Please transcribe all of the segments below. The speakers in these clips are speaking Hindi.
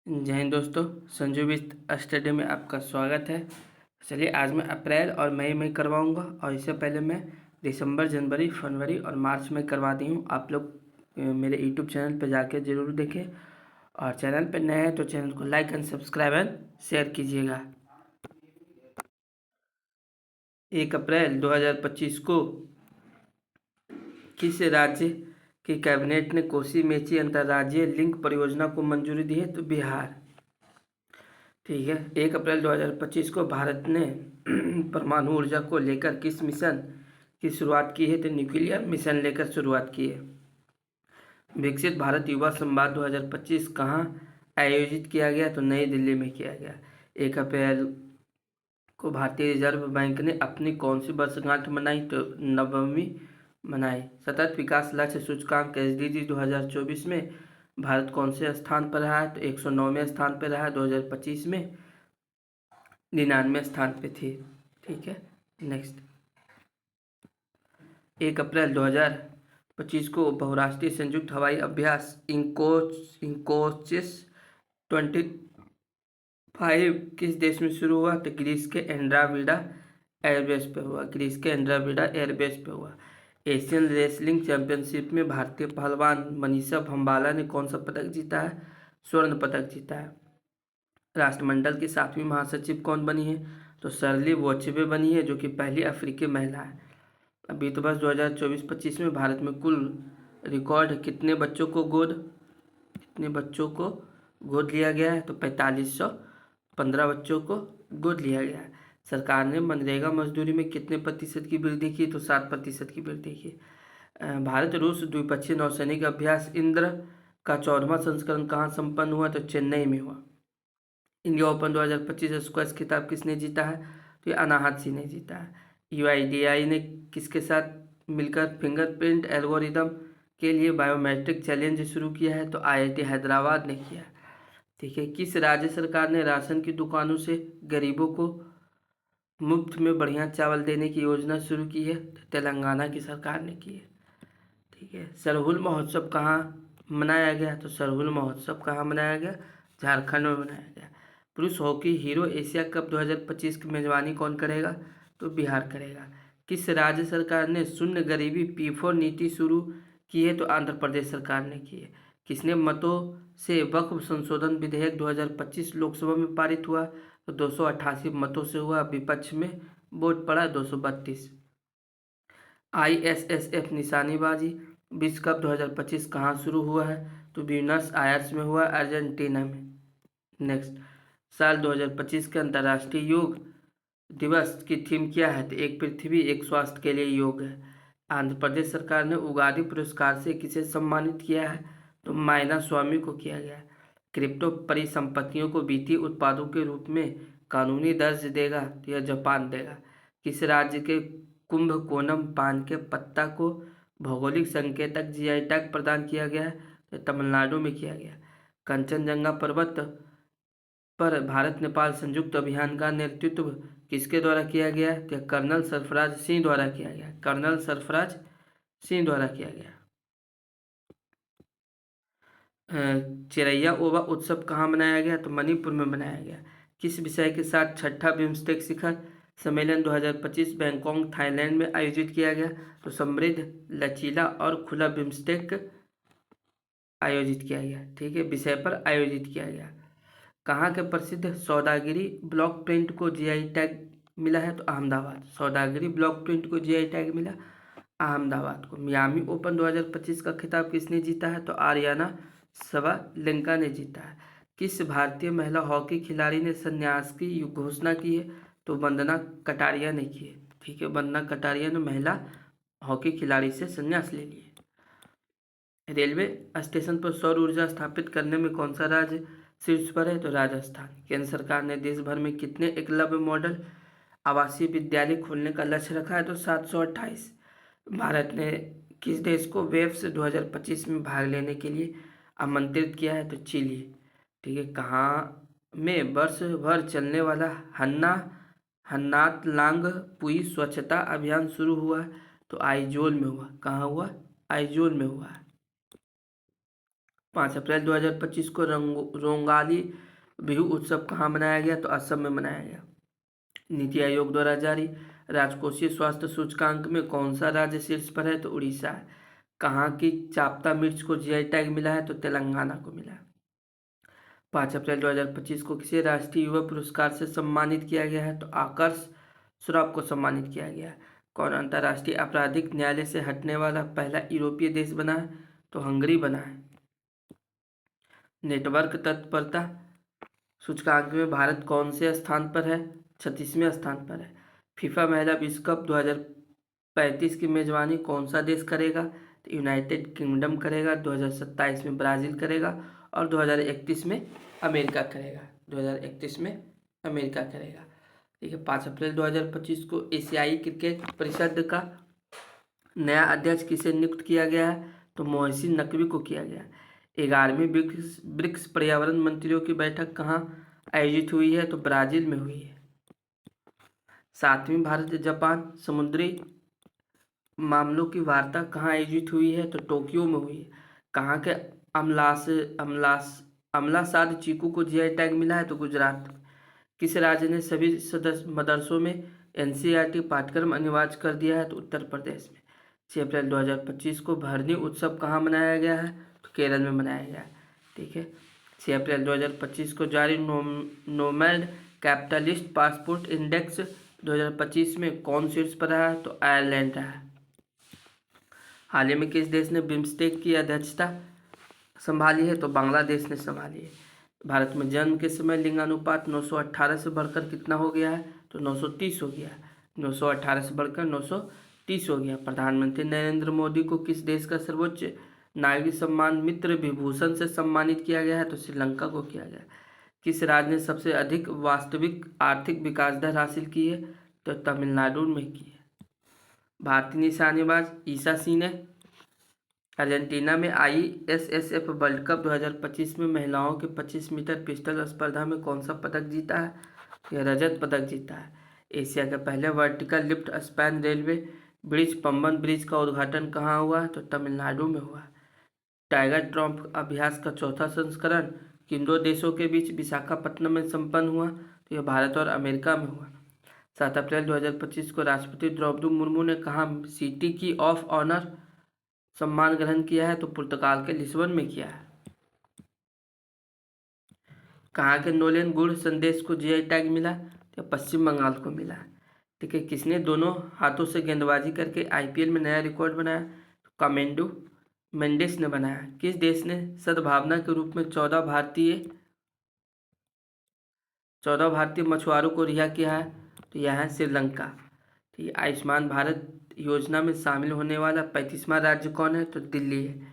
जय हिंद दोस्तों, संजू विस्त स्टडी में आपका स्वागत है। चलिए आज मैं अप्रैल और मई में करवाऊंगा और इससे पहले मैं दिसंबर, जनवरी, फरवरी और मार्च में करवा दी हूँ। आप लोग मेरे यूट्यूब चैनल पर जाके ज़रूर देखें और चैनल पर नए हैं तो चैनल को like and subscribe and share कीजिएगा। 1 अप्रैल 2025 को किस राज्य की कैबिनेट ने कोसी मेची अंतर्राज्यीय लिंक परियोजना को मंजूरी दी है? तो बिहार। ठीक है। 1 अप्रैल 2025 को भारत ने परमाणु ऊर्जा को लेकर किस मिशन की शुरुआत की है? तो न्यूक्लियर मिशन लेकर शुरुआत की है। विकसित भारत युवा संवाद 2025 कहाँ आयोजित किया गया? तो नई दिल्ली में किया गया। 1 अप्रैल को भारतीय रिजर्व बैंक ने अपनी कौन सी वर्षगांठ मनाई? तो 9वीं मनाई। सतत विकास लक्ष्य सूचकांक SDG 2024 में भारत कौन से स्थान पर रहा है? तो 109वें स्थान पर रहा है। 2025 में 99वें स्थान पे थी। ठीक है। नेक्स्ट, 1 अप्रैल 2025 को बहुराष्ट्रीय संयुक्त हवाई अभ्यास इंकोचिस 25 किस देश में शुरू हुआ? तो ग्रीस के एंड्राविडा एयरबेस पे हुआ। ग्रीस के एंड्राविडा एयरबेस पे हुआ। एशियन रेसलिंग चैंपियनशिप में भारतीय पहलवान मनीषा भंबाला ने कौन सा पदक जीता है? स्वर्ण पदक जीता है। राष्ट्रमंडल की 7वीं महासचिव कौन बनी है? तो शर्ली वोचवे बनी है, जो कि पहली अफ्रीकी महिला है। वित्त वर्ष 2024-25 में भारत में कुल रिकॉर्ड कितने बच्चों को गोद लिया गया है? तो 4515 बच्चों को गोद लिया गया है। सरकार ने मनरेगा मजदूरी में कितने प्रतिशत की वृद्धि की? तो 7% की वृद्धि की। भारत रूस द्विपक्षीय नौसैनिक अभ्यास इंद्र का 14वां संस्करण कहाँ संपन्न हुआ? तो चेन्नई में हुआ। इंडिया ओपन 2025 स्क्वैश खिताब किसने जीता है? तो ये अनाहत सिंह ने जीता है। UIDAI ने किसके साथ मिलकर फिंगरप्रिंट एल्गोरिदम के लिए बायोमेट्रिक चैलेंज शुरू किया है? तो IIT हैदराबाद ने किया। ठीक है। किस राज्य सरकार ने राशन की दुकानों से गरीबों को मुफ्त में बढ़िया चावल देने की योजना शुरू की है? तो तेलंगाना की सरकार ने की है। ठीक है। सरहुल महोत्सव कहाँ मनाया गया? तो सरहुल महोत्सव कहाँ मनाया गया? झारखंड में मनाया गया। पुरुष हॉकी हीरो एशिया कप 2025 की मेजबानी कौन करेगा? तो बिहार करेगा। किस राज्य सरकार ने शून्य गरीबी P4 नीति शुरू की है? तो आंध्र प्रदेश सरकार ने की है। किसने मतों से वक्फ संशोधन विधेयक 2025 लोकसभा में पारित हुआ? तो 288 मतों से हुआ। विपक्ष में वोट पड़ा 232। ISSF निशानेबाजी विश्व कप 2025 कहाँ शुरू हुआ है? तो ब्यूनस आयर्स में हुआ, अर्जेंटीना में। नेक्स्ट, साल 2025 के अंतर्राष्ट्रीय योग दिवस की थीम क्या है? तो एक पृथ्वी एक स्वास्थ्य के लिए योग है। आंध्र प्रदेश सरकार ने उगादी पुरस्कार से किसे सम्मानित किया है? तो मायना स्वामी को किया गया। क्रिप्टो परिसंपत्तियों को वित्तीय उत्पादों के रूप में कानूनी दर्ज देगा? तो यह जापान देगा। किस राज्य के कुंभकोणम पान के पत्ता को भौगोलिक संकेतक GI टैग प्रदान किया गया है? तो तमिलनाडु में किया गया। कंचनजंगा पर्वत पर भारत नेपाल संयुक्त अभियान का नेतृत्व किसके द्वारा किया गया? तो कर्नल सरफराज सिंह द्वारा किया गया। कर्नल सरफराज सिंह द्वारा किया गया। चिरैया ओवा उत्सव कहाँ मनाया गया? तो मणिपुर में मनाया गया। किस विषय के साथ छठा बिम्स्टेक शिखर सम्मेलन 2025 बैंकॉक थाईलैंड में आयोजित किया गया? तो समृद्ध, लचीला और खुला बिम्स्टेक आयोजित किया गया। ठीक है, विषय पर आयोजित किया गया। कहाँ के प्रसिद्ध सौदागिरी ब्लॉक प्रिंट को GI टैग मिला है? तो अहमदाबाद। सौदागिरी ब्लॉक प्रिंट को GI टैग मिला अहमदाबाद को। मियामी ओपन 2025 का खिताब किसने जीता है? तो आर्याना सबालेंका ने जीता है। किस भारतीय महिला हॉकी खिलाड़ी ने संन्यास की घोषणा की है? तो वंदना कटारिया ने की है। ठीक है, वंदना कटारिया ने महिला हॉकी खिलाड़ी से संन्यास ले लिया। रेलवे स्टेशन पर सौर ऊर्जा स्थापित करने में कौन सा राज्य शीर्ष पर है? तो राजस्थान। केंद्र सरकार ने देश भर में कितने एकलव्य मॉडल आवासीय विद्यालय खोलने का लक्ष्य रखा है? तो 728। भारत ने किस देश को वेव्स 2025 में भाग लेने के लिए आमंत्रित किया है? तो चिली। ठीक है। कहाँ में वर्ष भर चलने वाला हन्नातलांग पुई स्वच्छता अभियान शुरू हुआ है? तो आइजोल में हुआ। कहाँ हुआ? आइजोल में हुआ है। 5 अप्रैल 2025 को रोंगाली बिहू उत्सव कहाँ मनाया गया? तो असम में मनाया गया। नीति आयोग द्वारा जारी राजकोषीय स्वास्थ्य सूचकांक में कौन सा राज्य शीर्ष पर है? तो उड़ीसा है। कहाँ की चाप्ता मिर्च को जीआई टैग मिला है? तो तेलंगाना को मिला है। 5 अप्रैल 2025 को किसे राष्ट्रीय युवा पुरस्कार से सम्मानित किया गया है? तो आकर्ष श्रॉफ को सम्मानित किया गया है। कौन अंतर्राष्ट्रीय आपराधिक न्यायालय से हटने वाला पहला यूरोपीय देश बना है? तो हंगरी बना है। नेटवर्क तत्परता सूचकांक में भारत कौन से स्थान पर है? 36वें स्थान पर है। फीफा महिला विश्व कप 2035 की मेजबानी कौन सा देश करेगा? तो यूनाइटेड किंगडम करेगा। 2027 में ब्राज़ील करेगा और 2031 में अमेरिका करेगा। 2031 में अमेरिका करेगा। ठीक है। 5 अप्रैल 2025 को एशियाई क्रिकेट परिषद का नया अध्यक्ष किसे नियुक्त किया गया है? तो मोहसिन नकवी को किया गया। 11वीं ब्रिक्स पर्यावरण मंत्रियों की बैठक कहाँ आयोजित हुई है? तो ब्राज़ील में हुई है। 7वीं भारत जापान समुद्री मामलों की वार्ता कहाँ आयोजित हुई है? तो टोक्यो में हुई है। कहाँ के अमलासाद चीकू को जीआई टैग मिला है? तो गुजरात में। किस राज्य ने सभी मदरसों में एनसीईआरटी पाठ्यक्रम अनिवार्य कर दिया है? तो उत्तर प्रदेश में। 6 अप्रैल 2025 को भरनी उत्सव कहाँ मनाया गया है? तो केरल में मनाया गया है। ठीक है। 6 अप्रैल 2025 को जारी नोमैड कैपिटलिस्ट पासपोर्ट इंडेक्स 2025 में कौन शीर्ष पर रहा है? तो आयरलैंड रहा है। हाल ही में किस देश ने बिम्स्टेक की अध्यक्षता संभाली है? तो बांग्लादेश ने संभाली है। भारत में जन्म के समय लिंगानुपात 918 से बढ़कर कितना हो गया है? तो 930 हो गया। 918 से बढ़कर 930 हो गया। प्रधानमंत्री नरेंद्र मोदी को किस देश का सर्वोच्च नागरिक सम्मान मित्र विभूषण से सम्मानित किया गया है? तो श्रीलंका को किया गया। किस राज्य ने सबसे अधिक वास्तविक आर्थिक विकास दर हासिल की है? तो तमिलनाडु में की है। भारतीय निशानेबाज ईशा सिंह ने अर्जेंटीना में ISSF वर्ल्ड कप 2025 में महिलाओं के 25 मीटर पिस्टल स्पर्धा में कौन सा पदक जीता है? यह रजत पदक जीता है। एशिया के पहले vertical lift span railway bridge Pamban bridge का उद्घाटन कहाँ हुआ? तो तमिलनाडु में हुआ। टाइगर ट्रम्प अभ्यास का चौथा संस्करण किन दो देशों के बीच विशाखापट्टनम में संपन्न हुआ? तो यह भारत और अमेरिका में हुआ। 7 अप्रैल 2025 को राष्ट्रपति द्रौपदी मुर्मू ने कहाँ सिटी की ऑफ ऑनर सम्मान ग्रहण किया है? तो पुर्तगाल के लिस्बन में किया है। कहाँ के नोलेन गुड़ संदेश को जीआई टैग मिला? तो पश्चिम बंगाल को मिला। ठीक है। किसने दोनों हाथों से गेंदबाजी करके IPL में नया रिकॉर्ड बनाया? तो कामेंडू मेंडिस ने बनाया। किस देश ने सद्भावना के रूप में 14 भारतीय मछुआरों को रिहा किया है? तो यह है श्रीलंका। ठीक है। आयुष्मान भारत योजना में शामिल होने वाला 35वां राज्य कौन है? तो दिल्ली है।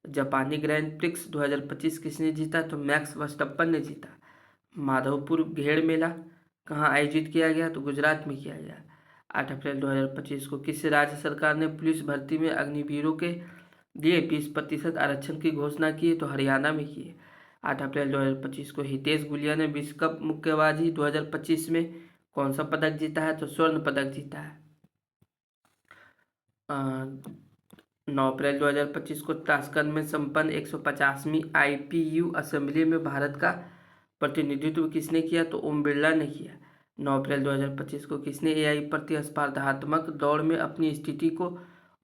जापानी ग्रैंड प्रिक्स 2025 किसने जीता? तो मैक्स वर्स्टप्पन ने जीता। माधवपुर घेड़ मेला कहाँ आयोजित किया गया? तो गुजरात में किया गया। 8 अप्रैल 2025 को किस राज्य सरकार ने पुलिस भर्ती में अग्निवीरों के लिए 20% आरक्षण की घोषणा की है? तो हरियाणा में की है। 8 अप्रैल 2025 को हितेश गुलिया ने विश्व कप मुक्केबाजी 2025 में कौन सा पदक जीता है? तो स्वर्ण पदक जीता है। 9 अप्रैल 2025 को ताशकंद में संपन्न 150वीं IPU असेंबली में भारत का प्रतिनिधित्व किसने किया? तो ओम बिरला ने किया। 9 अप्रैल 2025 को किसने AI प्रतिस्पर्धात्मक दौड़ में अपनी स्थिति को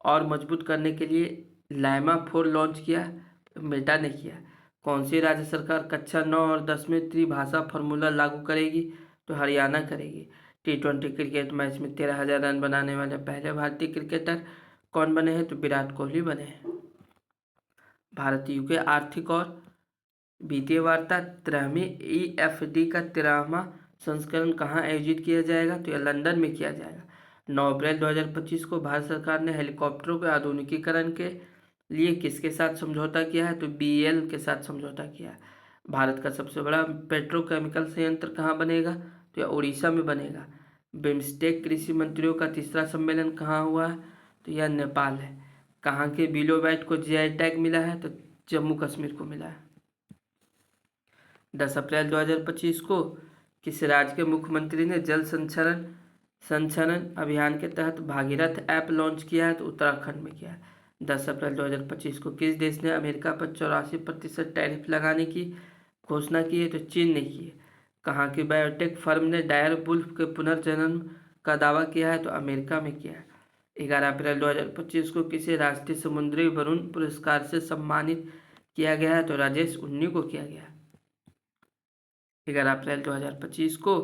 और मजबूत करने के लिए लैमा 4 लॉन्च किया? मेटा ने किया। कौन सी राज्य सरकार कक्षा 9 और 10 में त्रिभाषा फार्मूला लागू करेगी? तो हरियाणा करेगी। T20 क्रिकेट मैच में 13,000 रन बनाने वाले पहले भारतीय क्रिकेटर कौन बने हैं? तो विराट कोहली बने हैं। भारत UK आर्थिक और वित्तीय वार्ता 13वीं EFD का 13वां संस्करण कहाँ आयोजित किया जाएगा? तो यह लंदन में किया जाएगा। 9 अप्रैल 2025 को भारत सरकार ने हेलीकॉप्टरों के आधुनिकीकरण के लिए किसके साथ समझौता किया है? तो BEL के साथ समझौता किया है। भारत का सबसे बड़ा पेट्रोकेमिकल संयंत्र कहाँ बनेगा? तो यह उड़ीसा में बनेगा। बिम्स्टेक कृषि मंत्रियों का तीसरा सम्मेलन कहाँ हुआ है? तो यह नेपाल है। कहाँ के बिलोबैट को जीआई टैग मिला है? तो जम्मू कश्मीर को मिला है। 10 अप्रैल 2025 को किस राज्य के मुख्यमंत्री ने जल संचरण अभियान के तहत भागीरथ ऐप लॉन्च किया है? तो उत्तराखंड में किया है। 10 अप्रैल 2025 को किस देश ने अमेरिका पर 84% टैरिफ लगाने की घोषणा की है? तो चीन ने की है। कहाँ की बायोटेक फर्म ने डायर वुल्फ के पुनर्जन्म का दावा किया है? तो अमेरिका में किया है। 11 अप्रैल 2025 को किसे राष्ट्रीय समुद्री वरुण पुरस्कार से सम्मानित किया गया है? तो राजेश उन्नी को किया गया है। 11 अप्रैल 2025 को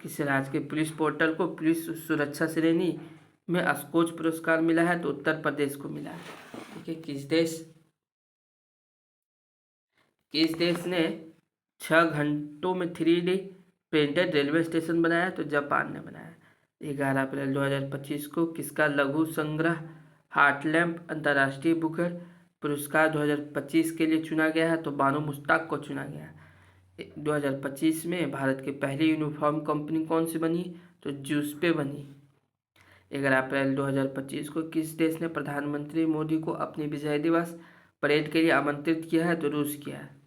किसी राज्य के पुलिस पोर्टल को पुलिस सुरक्षा श्रेणी में स्कोच पुरस्कार मिला है? तो उत्तर प्रदेश को मिला है। ठीक है, किस देश ने 6 घंटों में 3D प्रिंटेड रेलवे स्टेशन बनाया है? तो जापान ने बनाया है। 11 अप्रैल 2025 को किसका लघु संग्रह हार्टलैम्प अंतर्राष्ट्रीय बुकर पुरस्कार 2025 के लिए चुना गया है? तो बानो मुश्ताक को चुना गया है। 2025 में भारत की पहली यूनिफॉर्म कंपनी कौन सी बनी? तो जूस्पे बनी। 11 अप्रैल 2025 को किस देश ने प्रधानमंत्री मोदी को अपनी विजय दिवस परेड के लिए आमंत्रित किया है? तो रूस किया है।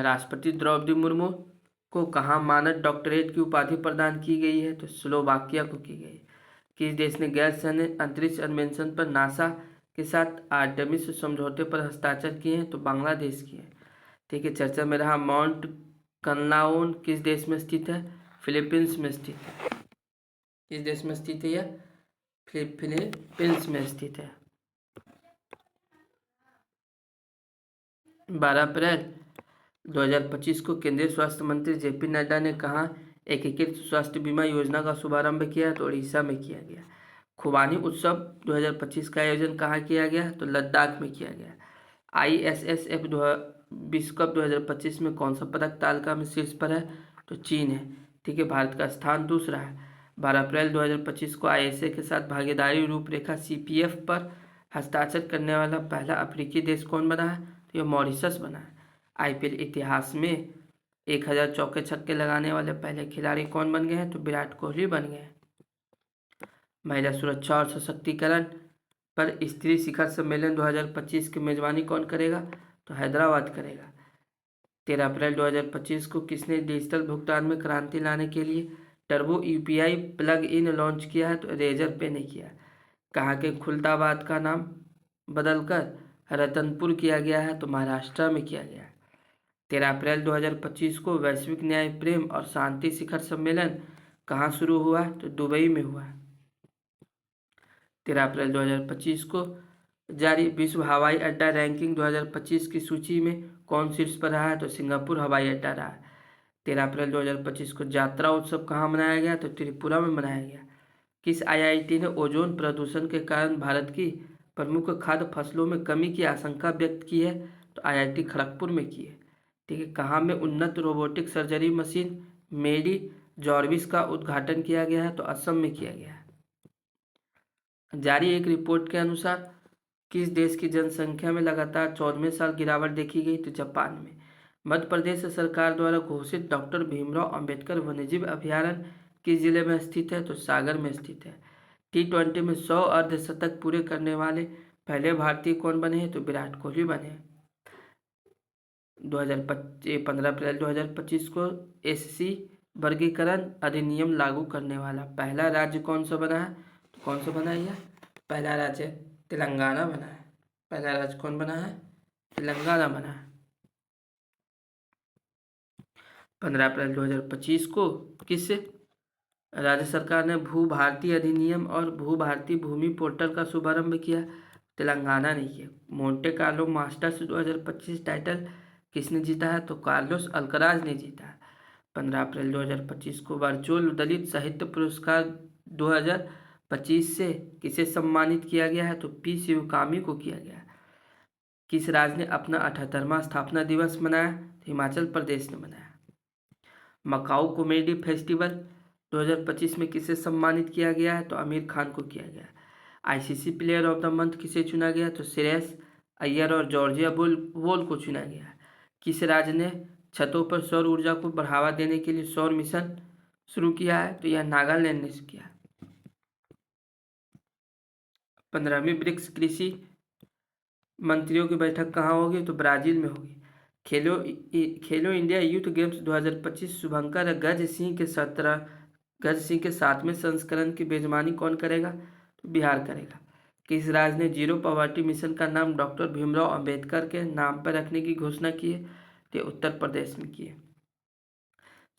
राष्ट्रपति द्रौपदी मुर्मू को कहाँ मानद डॉक्टरेट की उपाधि प्रदान की गई है? तो स्लोवाकिया को की गई। किस देश ने गैर सैन्य अंतरिक्ष अन्वेषण पर नासा के साथ आर्टेमिस समझौते पर हस्ताक्षर किए हैं? तो बांग्लादेश किए हैं। ठीक है, चर्चा में रहा माउंट कनलाउन किस देश में स्थित है? फिलीपींस में स्थित है। किस देश में स्थित है? यह फिलीपींस में स्थित है। 12 अप्रैल 2025 को केंद्रीय स्वास्थ्य मंत्री जेपी नड्डा ने कहा एकीकृत स्वास्थ्य बीमा योजना का शुभारंभ किया? तो उड़ीसा में किया गया। खुबानी उत्सव 2025 का आयोजन कहाँ किया गया? तो लद्दाख में किया गया। ISSF विश्व कप 2025 में कौन सा पदक तालिका में शीर्ष पर है? तो चीन है। ठीक है, भारत का स्थान दूसरा है। 12 अप्रैल 2025 को ISA के साथ भागीदारी रूपरेखा CPF पर हस्ताक्षर करने वाला पहला अफ्रीकी देश कौन बना है? तो यह मॉरिशस बना है। IPL इतिहास में 1000 चौके छक्के लगाने वाले पहले खिलाड़ी कौन बन गए हैं? तो विराट कोहली बन गए। महिला सुरक्षा और सशक्तिकरण पर स्त्री शिखर सम्मेलन 2025 की मेजबानी कौन करेगा? तो हैदराबाद करेगा। 13 अप्रैल 2025 को किसने डिजिटल भुगतान में क्रांति लाने के लिए turbo UPI plug in launch किया है? तो रेजर पे ने किया। कहाँ के खुलताबाद का नाम बदलकर रतनपुर किया गया है? तो महाराष्ट्र में किया गया है। 13 अप्रैल 2025 को वैश्विक न्याय प्रेम और शांति शिखर सम्मेलन कहाँ शुरू हुआ? तो दुबई में हुआ। 13 अप्रैल 2025 को जारी विश्व हवाई अड्डा रैंकिंग 2025 की सूची में कौन शीर्ष पर रहा है? तो सिंगापुर हवाई अड्डा रहा। 13 अप्रैल 2025 को यात्रा उत्सव कहाँ मनाया गया? तो त्रिपुरा में मनाया गया। किस IIT ने ओजोन प्रदूषण के कारण भारत की प्रमुख खाद्य फसलों में कमी की आशंका व्यक्त की है? तो IIT खड़गपुर में की है। ठीक है, कहाँ में उन्नत रोबोटिक सर्जरी मशीन मेडी जॉर्विस का उद्घाटन किया गया है? तो असम में किया गया है। जारी एक रिपोर्ट के अनुसार किस देश की जनसंख्या में लगातार 14वें साल गिरावट देखी गई? तो जापान में। मध्य प्रदेश सरकार द्वारा घोषित डॉक्टर भीमराव अंबेडकर वन्यजीव अभयारण्य किस जिले में स्थित है? तो सागर में स्थित है। T20 में 100 अर्धशतक पूरे करने वाले पहले भारतीय कौन बने हैं? तो विराट कोहली बने। 15 अप्रैल 2025 को SC वर्गीकरण अधिनियम लागू करने वाला पहला राज्य कौन सा बना है? तो कौन सा बना है? यह पहला राज्य तेलंगाना बना है। पहला राज्य कौन बना है? तेलंगाना बना है। 15 अप्रैल 2025 को किस राज्य सरकार ने भू भारती अधिनियम और भू भारती भूमि पोर्टल का शुभारंभ किया? तेलंगाना ने किया। मोंटे कार्लो मास्टर्स 2025 टाइटल किसने जीता है? तो कार्लोस अल्कराज ने जीता है। 15 अप्रैल 2025 को वर्चुअल दलित साहित्य पुरस्कार 2025 से किसे सम्मानित किया गया है? तो P शिवकामी को किया गया। किस राज्य ने अपना 78वां स्थापना दिवस मनाया? हिमाचल प्रदेश ने मनाया। मकाऊ कॉमेडी फेस्टिवल 2025 में किसे सम्मानित किया गया है? तो आमिर खान को किया गया। ICC player of the month किसे चुना गया? तो श्रेयस अय्यर और जॉर्जिया वोल को चुना गया। किस राज्य ने छतों पर सौर ऊर्जा को बढ़ावा देने के लिए सौर मिशन शुरू किया है? तो यह नागालैंड ने किया। 15वीं ब्रिक्स कृषि मंत्रियों की बैठक कहाँ होगी? तो ब्राजील में होगी। खेलो इंडिया यूथ गेम्स 2025 शुभंकर गज सिंह के 7वें संस्करण की मेजबानी कौन करेगा? तो बिहार करेगा। किस राज्य ने जीरो पॉवर्टी मिशन का नाम डॉक्टर भीमराव अंबेडकर के नाम पर रखने की घोषणा की है? तो उत्तर प्रदेश में की है।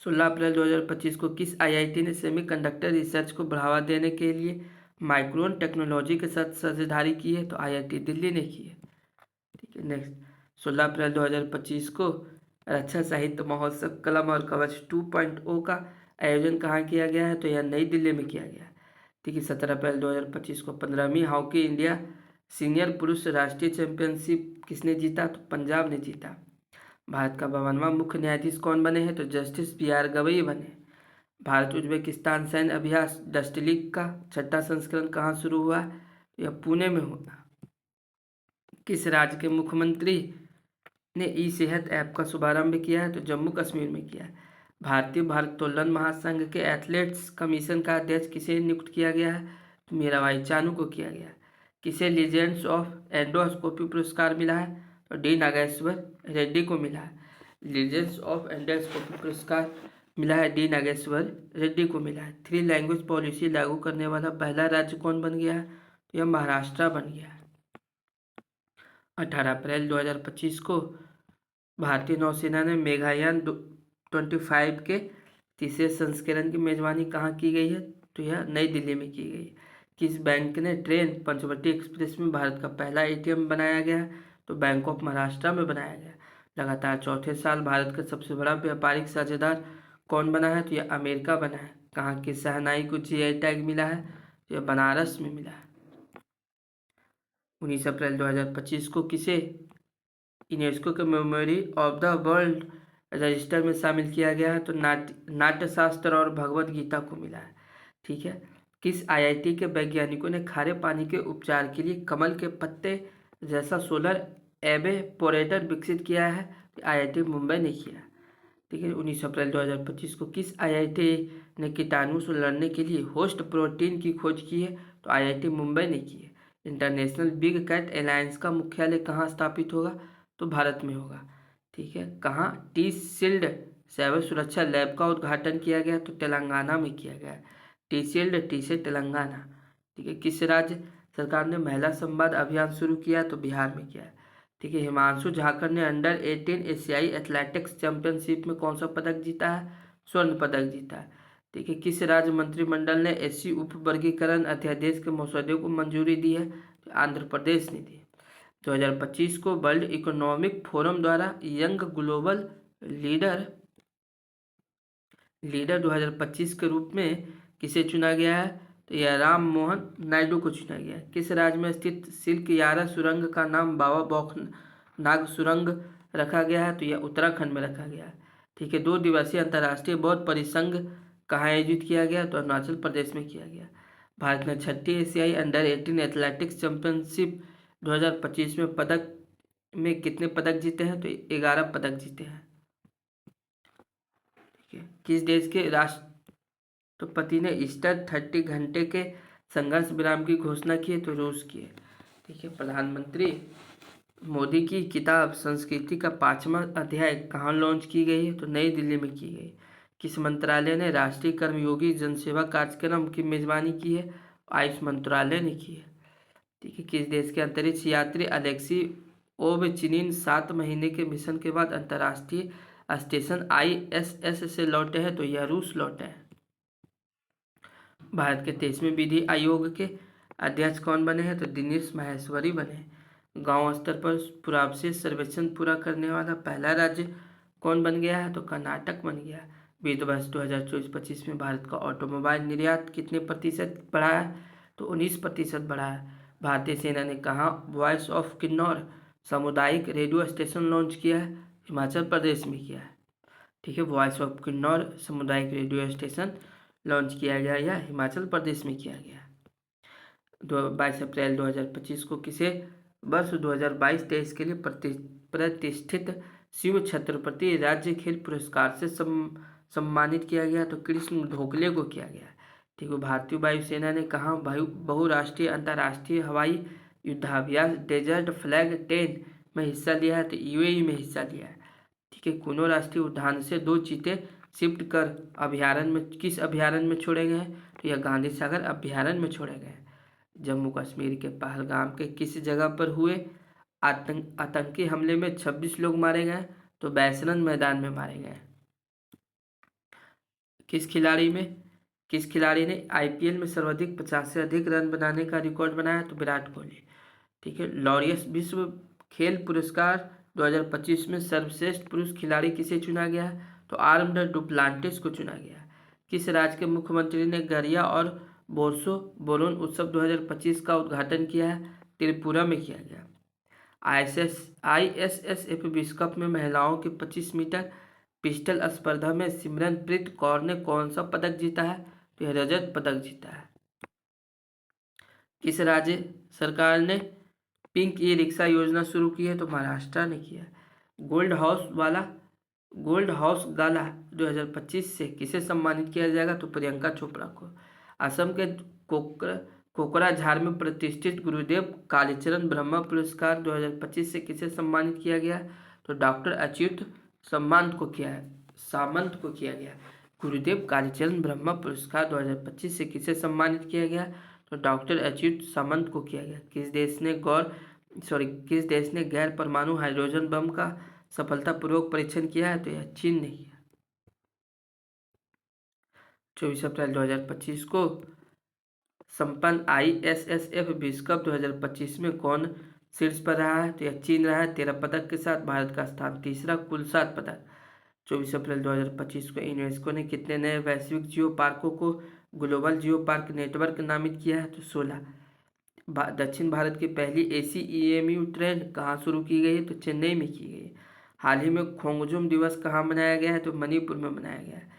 16 अप्रैल 2025 को किस आईआईटी ने सेमीकंडक्टर रिसर्च को बढ़ावा देने के लिए माइक्रोन टेक्नोलॉजी के साथ साझेदारी की है? तो आईआईटी दिल्ली ने की है। ठीक है, नेक्स्ट 16 अप्रैल 2025 को रक्षा साहित्य महोत्सव कलम और कवच 2.0 का आयोजन कहाँ किया गया है? तो यह नई दिल्ली में किया गया है। ठीक है, 17 अप्रैल 2025 को 15वीं हॉकी इंडिया सीनियर पुरुष राष्ट्रीय चैंपियनशिप किसने जीता? तो पंजाब ने जीता। भारत का 52वां मुख्य न्यायाधीश कौन बने हैं? तो जस्टिस BR गवई बने। भारत उज्बेकिस्तान सैन्य अभ्यास डस्ट लीग का 6ठा संस्करण कहाँ शुरू हुआ? यह पुणे में हुआ। किस राज्य के मुख्यमंत्री ने ई सेहत ऐप का शुभारंभ किया है? तो जम्मू कश्मीर में किया है। भारतीय भारोत्तोलन महासंघ के एथलेट्स कमीशन का अध्यक्ष किसे नियुक्त किया गया है? तो मीराबाई चानू को किया गया। किसे लीजेंड्स ऑफ एंडोस्कोपी पुरस्कार मिला है? तो डी नागेश्वर रेड्डी को मिला है। लीजेंड्स ऑफ एंडोस्कोपी पुरस्कार मिला है डी नागेश्वर रेड्डी को मिला है। 3 लैंग्वेज पॉलिसी लागू करने वाला पहला राज्य कौन बन गया है? तो यह महाराष्ट्र बन गया है। 18 अप्रैल 2025 को भारतीय नौसेना ने मेघायान 25 के तीसरे संस्करण की मेजबानी कहाँ की गई है? तो यह नई दिल्ली में की गई। किस बैंक ने ट्रेन पंचवटी एक्सप्रेस में भारत का पहला ATM बनाया गया है? तो बैंक ऑफ महाराष्ट्र में बनाया गया। लगातार चौथे साल भारत का सबसे बड़ा व्यापारिक साझेदार कौन बना है? तो यह अमेरिका बना है। कहाँ की शहनाई को GI टैग मिला है? तो यह बनारस में मिला है। 19 अप्रैल 2025 को किसे यूनेस्को के memory of the world register में शामिल किया गया है? तो नाट्यशास्त्र और भगवत गीता को मिला है। ठीक है, किस IIT के वैज्ञानिकों ने खारे पानी के उपचार के लिए कमल के पत्ते जैसा सोलर एवेपोरेटर विकसित किया है? IIT मुंबई ने किया। ठीक है, 19 अप्रैल 2025 को किस IIT ने कीटाणु से लड़ने के लिए होस्ट प्रोटीन की खोज की है? तो IIT मुंबई ने की है। इंटरनेशनल बिग कैट अलायंस का मुख्यालय कहाँ स्थापित होगा? तो भारत में होगा। ठीक है, कहाँ T-Shield साइबर सुरक्षा लैब का उद्घाटन किया गया? तो तेलंगाना में किया गया। T-Shield T से तेलंगाना। ठीक है, किस राज्य सरकार ने महिला संवाद अभियान शुरू किया? तो बिहार में किया। ठीक है, हिमांशु झाकर ने अंडर 18 एशियाई एथलेटिक्स चैंपियनशिप में कौन सा पदक जीता है? स्वर्ण पदक जीता है। ठीक है, किस राज्य मंत्रिमंडल ने SC उप वर्गीकरण अध्यादेश के मसौदे को मंजूरी दी है? तो आंध्र प्रदेश ने दी। 2025 को वर्ल्ड इकोनॉमिक फोरम द्वारा यंग ग्लोबल लीडर 2025 के रूप में किसे चुना गया है? तो यह राम मोहन नायडू को चुना गया है। किस राज्य में स्थित सिल्क यारा सुरंग का नाम बाबा बौखनाग सुरंग रखा गया है? तो यह उत्तराखंड में रखा गया है। ठीक है, 2 दिवसीय अंतर्राष्ट्रीय बौद्ध परिसंघ कहाँ आयोजित किया गया? तो अरुणाचल प्रदेश में किया गया। भारत ने 6ठी एशियाई अंडर 18 एथलेटिक्स चैंपियनशिप 2025 में कितने पदक जीते हैं? तो 11 पदक जीते हैं। ठीक है, किस देश के राष्ट्रपति ने ईस्टर 30 घंटे के संघर्ष विराम की घोषणा की है? तो रूस की है। ठीक है, प्रधानमंत्री मोदी की किताब संस्कृति का 5वां अध्याय कहाँ लॉन्च की गई है? तो नई दिल्ली में की गई। किस मंत्रालय ने राष्ट्रीय कर्मयोगी जनसेवा कार्यक्रम की मेजबानी की है? आयुष मंत्रालय ने की है। ठीक है, किस देश के अंतरिक्ष यात्री अलेक्सी ओवचिनिन 7 महीने के मिशन के बाद अंतर्राष्ट्रीय स्टेशन ISS से लौटे हैं? तो यह रूस लौटे हैं। भारत के 23वें विधि आयोग के अध्यक्ष कौन बने हैं? तो दिनेश माहेश्वरी बने। गांव स्तर पर पुरावशेष सर्वेक्षण पूरा करने वाला पहला राज्य कौन बन गया है? तो कर्नाटक बन गया। वित्त वर्ष 2024-25 में भारत का ऑटोमोबाइल निर्यात कितने प्रतिशत बढ़ा है? तो 19% बढ़ा है। भारतीय सेना ने कहाँ वॉइस ऑफ किन्नौर सामुदायिक रेडियो स्टेशन लॉन्च किया है? हिमाचल प्रदेश में किया है। ठीक है, वॉइस ऑफ किन्नौर सामुदायिक रेडियो स्टेशन लॉन्च किया गया या हिमाचल प्रदेश में किया गया। 22 अप्रैल 2025 को किसे वर्ष 2022-23 के लिए प्रतिष्ठित शिव छत्रपति राज्य खेल पुरस्कार से सम्मानित किया गया? तो कृष्ण ढोकले को किया गया। ठीक है, भारतीय वायुसेना ने कहाँ बहुराष्ट्रीय अंतर्राष्ट्रीय हवाई युद्धाभ्यास डेजर्ट फ्लैग 10 में हिस्सा लिया है? तो UAE में हिस्सा लिया है। ठीक है, कुनो राष्ट्रीय उद्यान से 2 चीते शिफ्ट कर अभ्यारण्य में किस अभ्यारण्य में छोड़े गए हैं? तो यह गांधी सागर अभ्यारण्य में छोड़े गए हैं। जम्मू कश्मीर के पहलगाम के किस जगह पर हुए आतंकी हमले में 26 लोग मारे गए? तो बैसरन मैदान में मारे गए। किस खिलाड़ी ने आईपीएल में सर्वाधिक 50 से अधिक रन बनाने का रिकॉर्ड बनाया? तो विराट कोहली। ठीक है। लॉरियस विश्व खेल पुरस्कार 2025 में सर्वश्रेष्ठ पुरुष खिलाड़ी किसे चुना गया? तो आर्म्ड डुप्लांटिस को चुना गया। किस राज्य के मुख्यमंत्री ने गरिया और बोरसो बोरोन उत्सव 2025 का उद्घाटन किया है? त्रिपुरा में किया गया। ISSF विश्व कप में महिलाओं की 25 मीटर पिस्टल स्पर्धा में सिमरनप्रीत कौर ने कौन सा पदक जीता है? तो यह रजत पदक जीता है। किस राज्य सरकार ने पिंक ई रिक्शा योजना शुरू की है? तो महाराष्ट्र ने किया। गोल्ड हाउस गाला 2025 से किसे सम्मानित किया जाएगा? तो प्रियंका चोपड़ा को। असम के कोकराझार में प्रतिष्ठित गुरुदेव कालीचरण ब्रह्मा पुरस्कार 2025 से किसे सम्मानित किया गया? तो डॉक्टर अच्युत सामंत को किया गया। गुरुदेव कालीचरण ब्रह्मा पुरस्कार 2025 से किसे सम्मानित किया गया? तो डॉक्टर अच्युत सामंत को किया गया। किस देश ने गैर परमाणु हाइड्रोजन बम का सफलतापूर्वक परीक्षण किया है? तो यह चीन ने किया। 24 अप्रैल 2025 को संपन्न ISSF विश्व कप 2025 में कौन शीर्ष पर रहा है? तो यह चीन रहा है 13 पदक के साथ। भारत का स्थान तीसरा, कुल 7 पदक। 24 अप्रैल 2025 को यूनेस्को ने कितने नए वैश्विक जियो पार्कों को ग्लोबल जियो पार्क नेटवर्क नामित किया है? तो 16। दक्षिण भारत की पहली ACEMU ट्रेन कहाँ शुरू की गई है? तो चेन्नई में की गई। हाल ही में खोंगजुम दिवस कहाँ मनाया गया है? तो मणिपुर में मनाया गया है।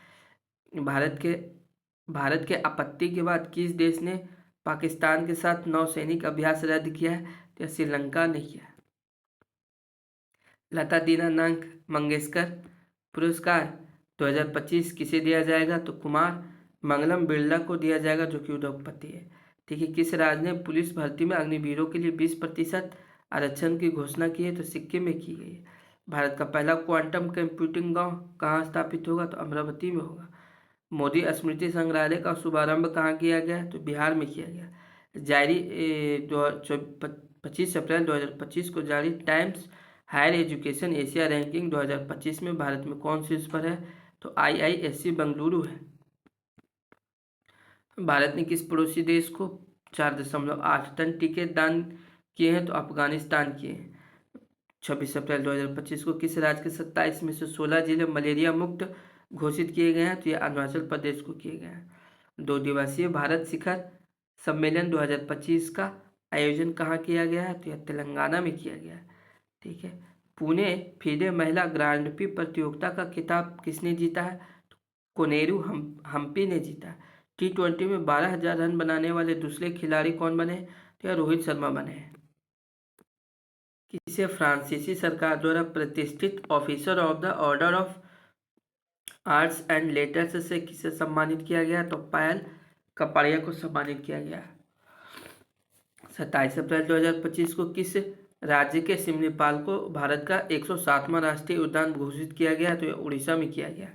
भारत के आपत्ति के बाद किस देश ने पाकिस्तान के साथ नौसैनिक अभ्यास रद्द किया है? तो श्रीलंका ने किया। लता दीनानाथ मंगेशकर पुरस्कार 2025 किसे दिया जाएगा? तो कुमार मंगलम बिरला को दिया जाएगा, जो कि उद्योगपति है। ठीक है। किस राज्य ने पुलिस भर्ती में अग्निवीरों के लिए 20% आरक्षण की घोषणा की है? तो सिक्किम में की गई है। भारत का पहला क्वांटम कंप्यूटिंग गांव कहाँ स्थापित होगा? तो अमरावती में होगा। मोदी स्मृति संग्रहालय का शुभारंभ कहाँ किया गया? तो बिहार में किया गया। 25 अप्रैल 2025 को जारी Times Higher Education Asia ranking 2025 में भारत में कौन शीर्ष पर है? तो IISc बेंगलुरु है। भारत ने किस पड़ोसी देश को 4.8 टन टीके दान किए हैं? तो अफगानिस्तान किए हैं। 26 अप्रैल 2025 को किस राज्य के 27 में से 16 जिले मलेरिया मुक्त घोषित किए गए हैं? तो ये अरुणाचल प्रदेश को किए गए हैं। 2 दिवसीय भारत शिखर सम्मेलन 2025 का आयोजन कहाँ किया गया है? तो यह तेलंगाना में किया गया है। ठीक है। पुणे फीडे महिला ग्रांड प्री प्रतियोगिता का खिताब किसने जीता है? तो कोनेरू हम्पी ने जीता। T20 में 12,000 रन बनाने वाले दूसरे खिलाड़ी कौन बने? तो यह रोहित शर्मा बने हैं। किसे फ्रांसीसी सरकार द्वारा प्रतिष्ठित officer of the order of arts and letters से किसे सम्मानित किया गया? तो पायल कपाड़िया को सम्मानित किया गया। 27 अप्रैल 2025 को किस राज्य के सिमलीपाल को भारत का 107वां राष्ट्रीय उद्यान घोषित किया गया? तो यह उड़ीसा में किया गया।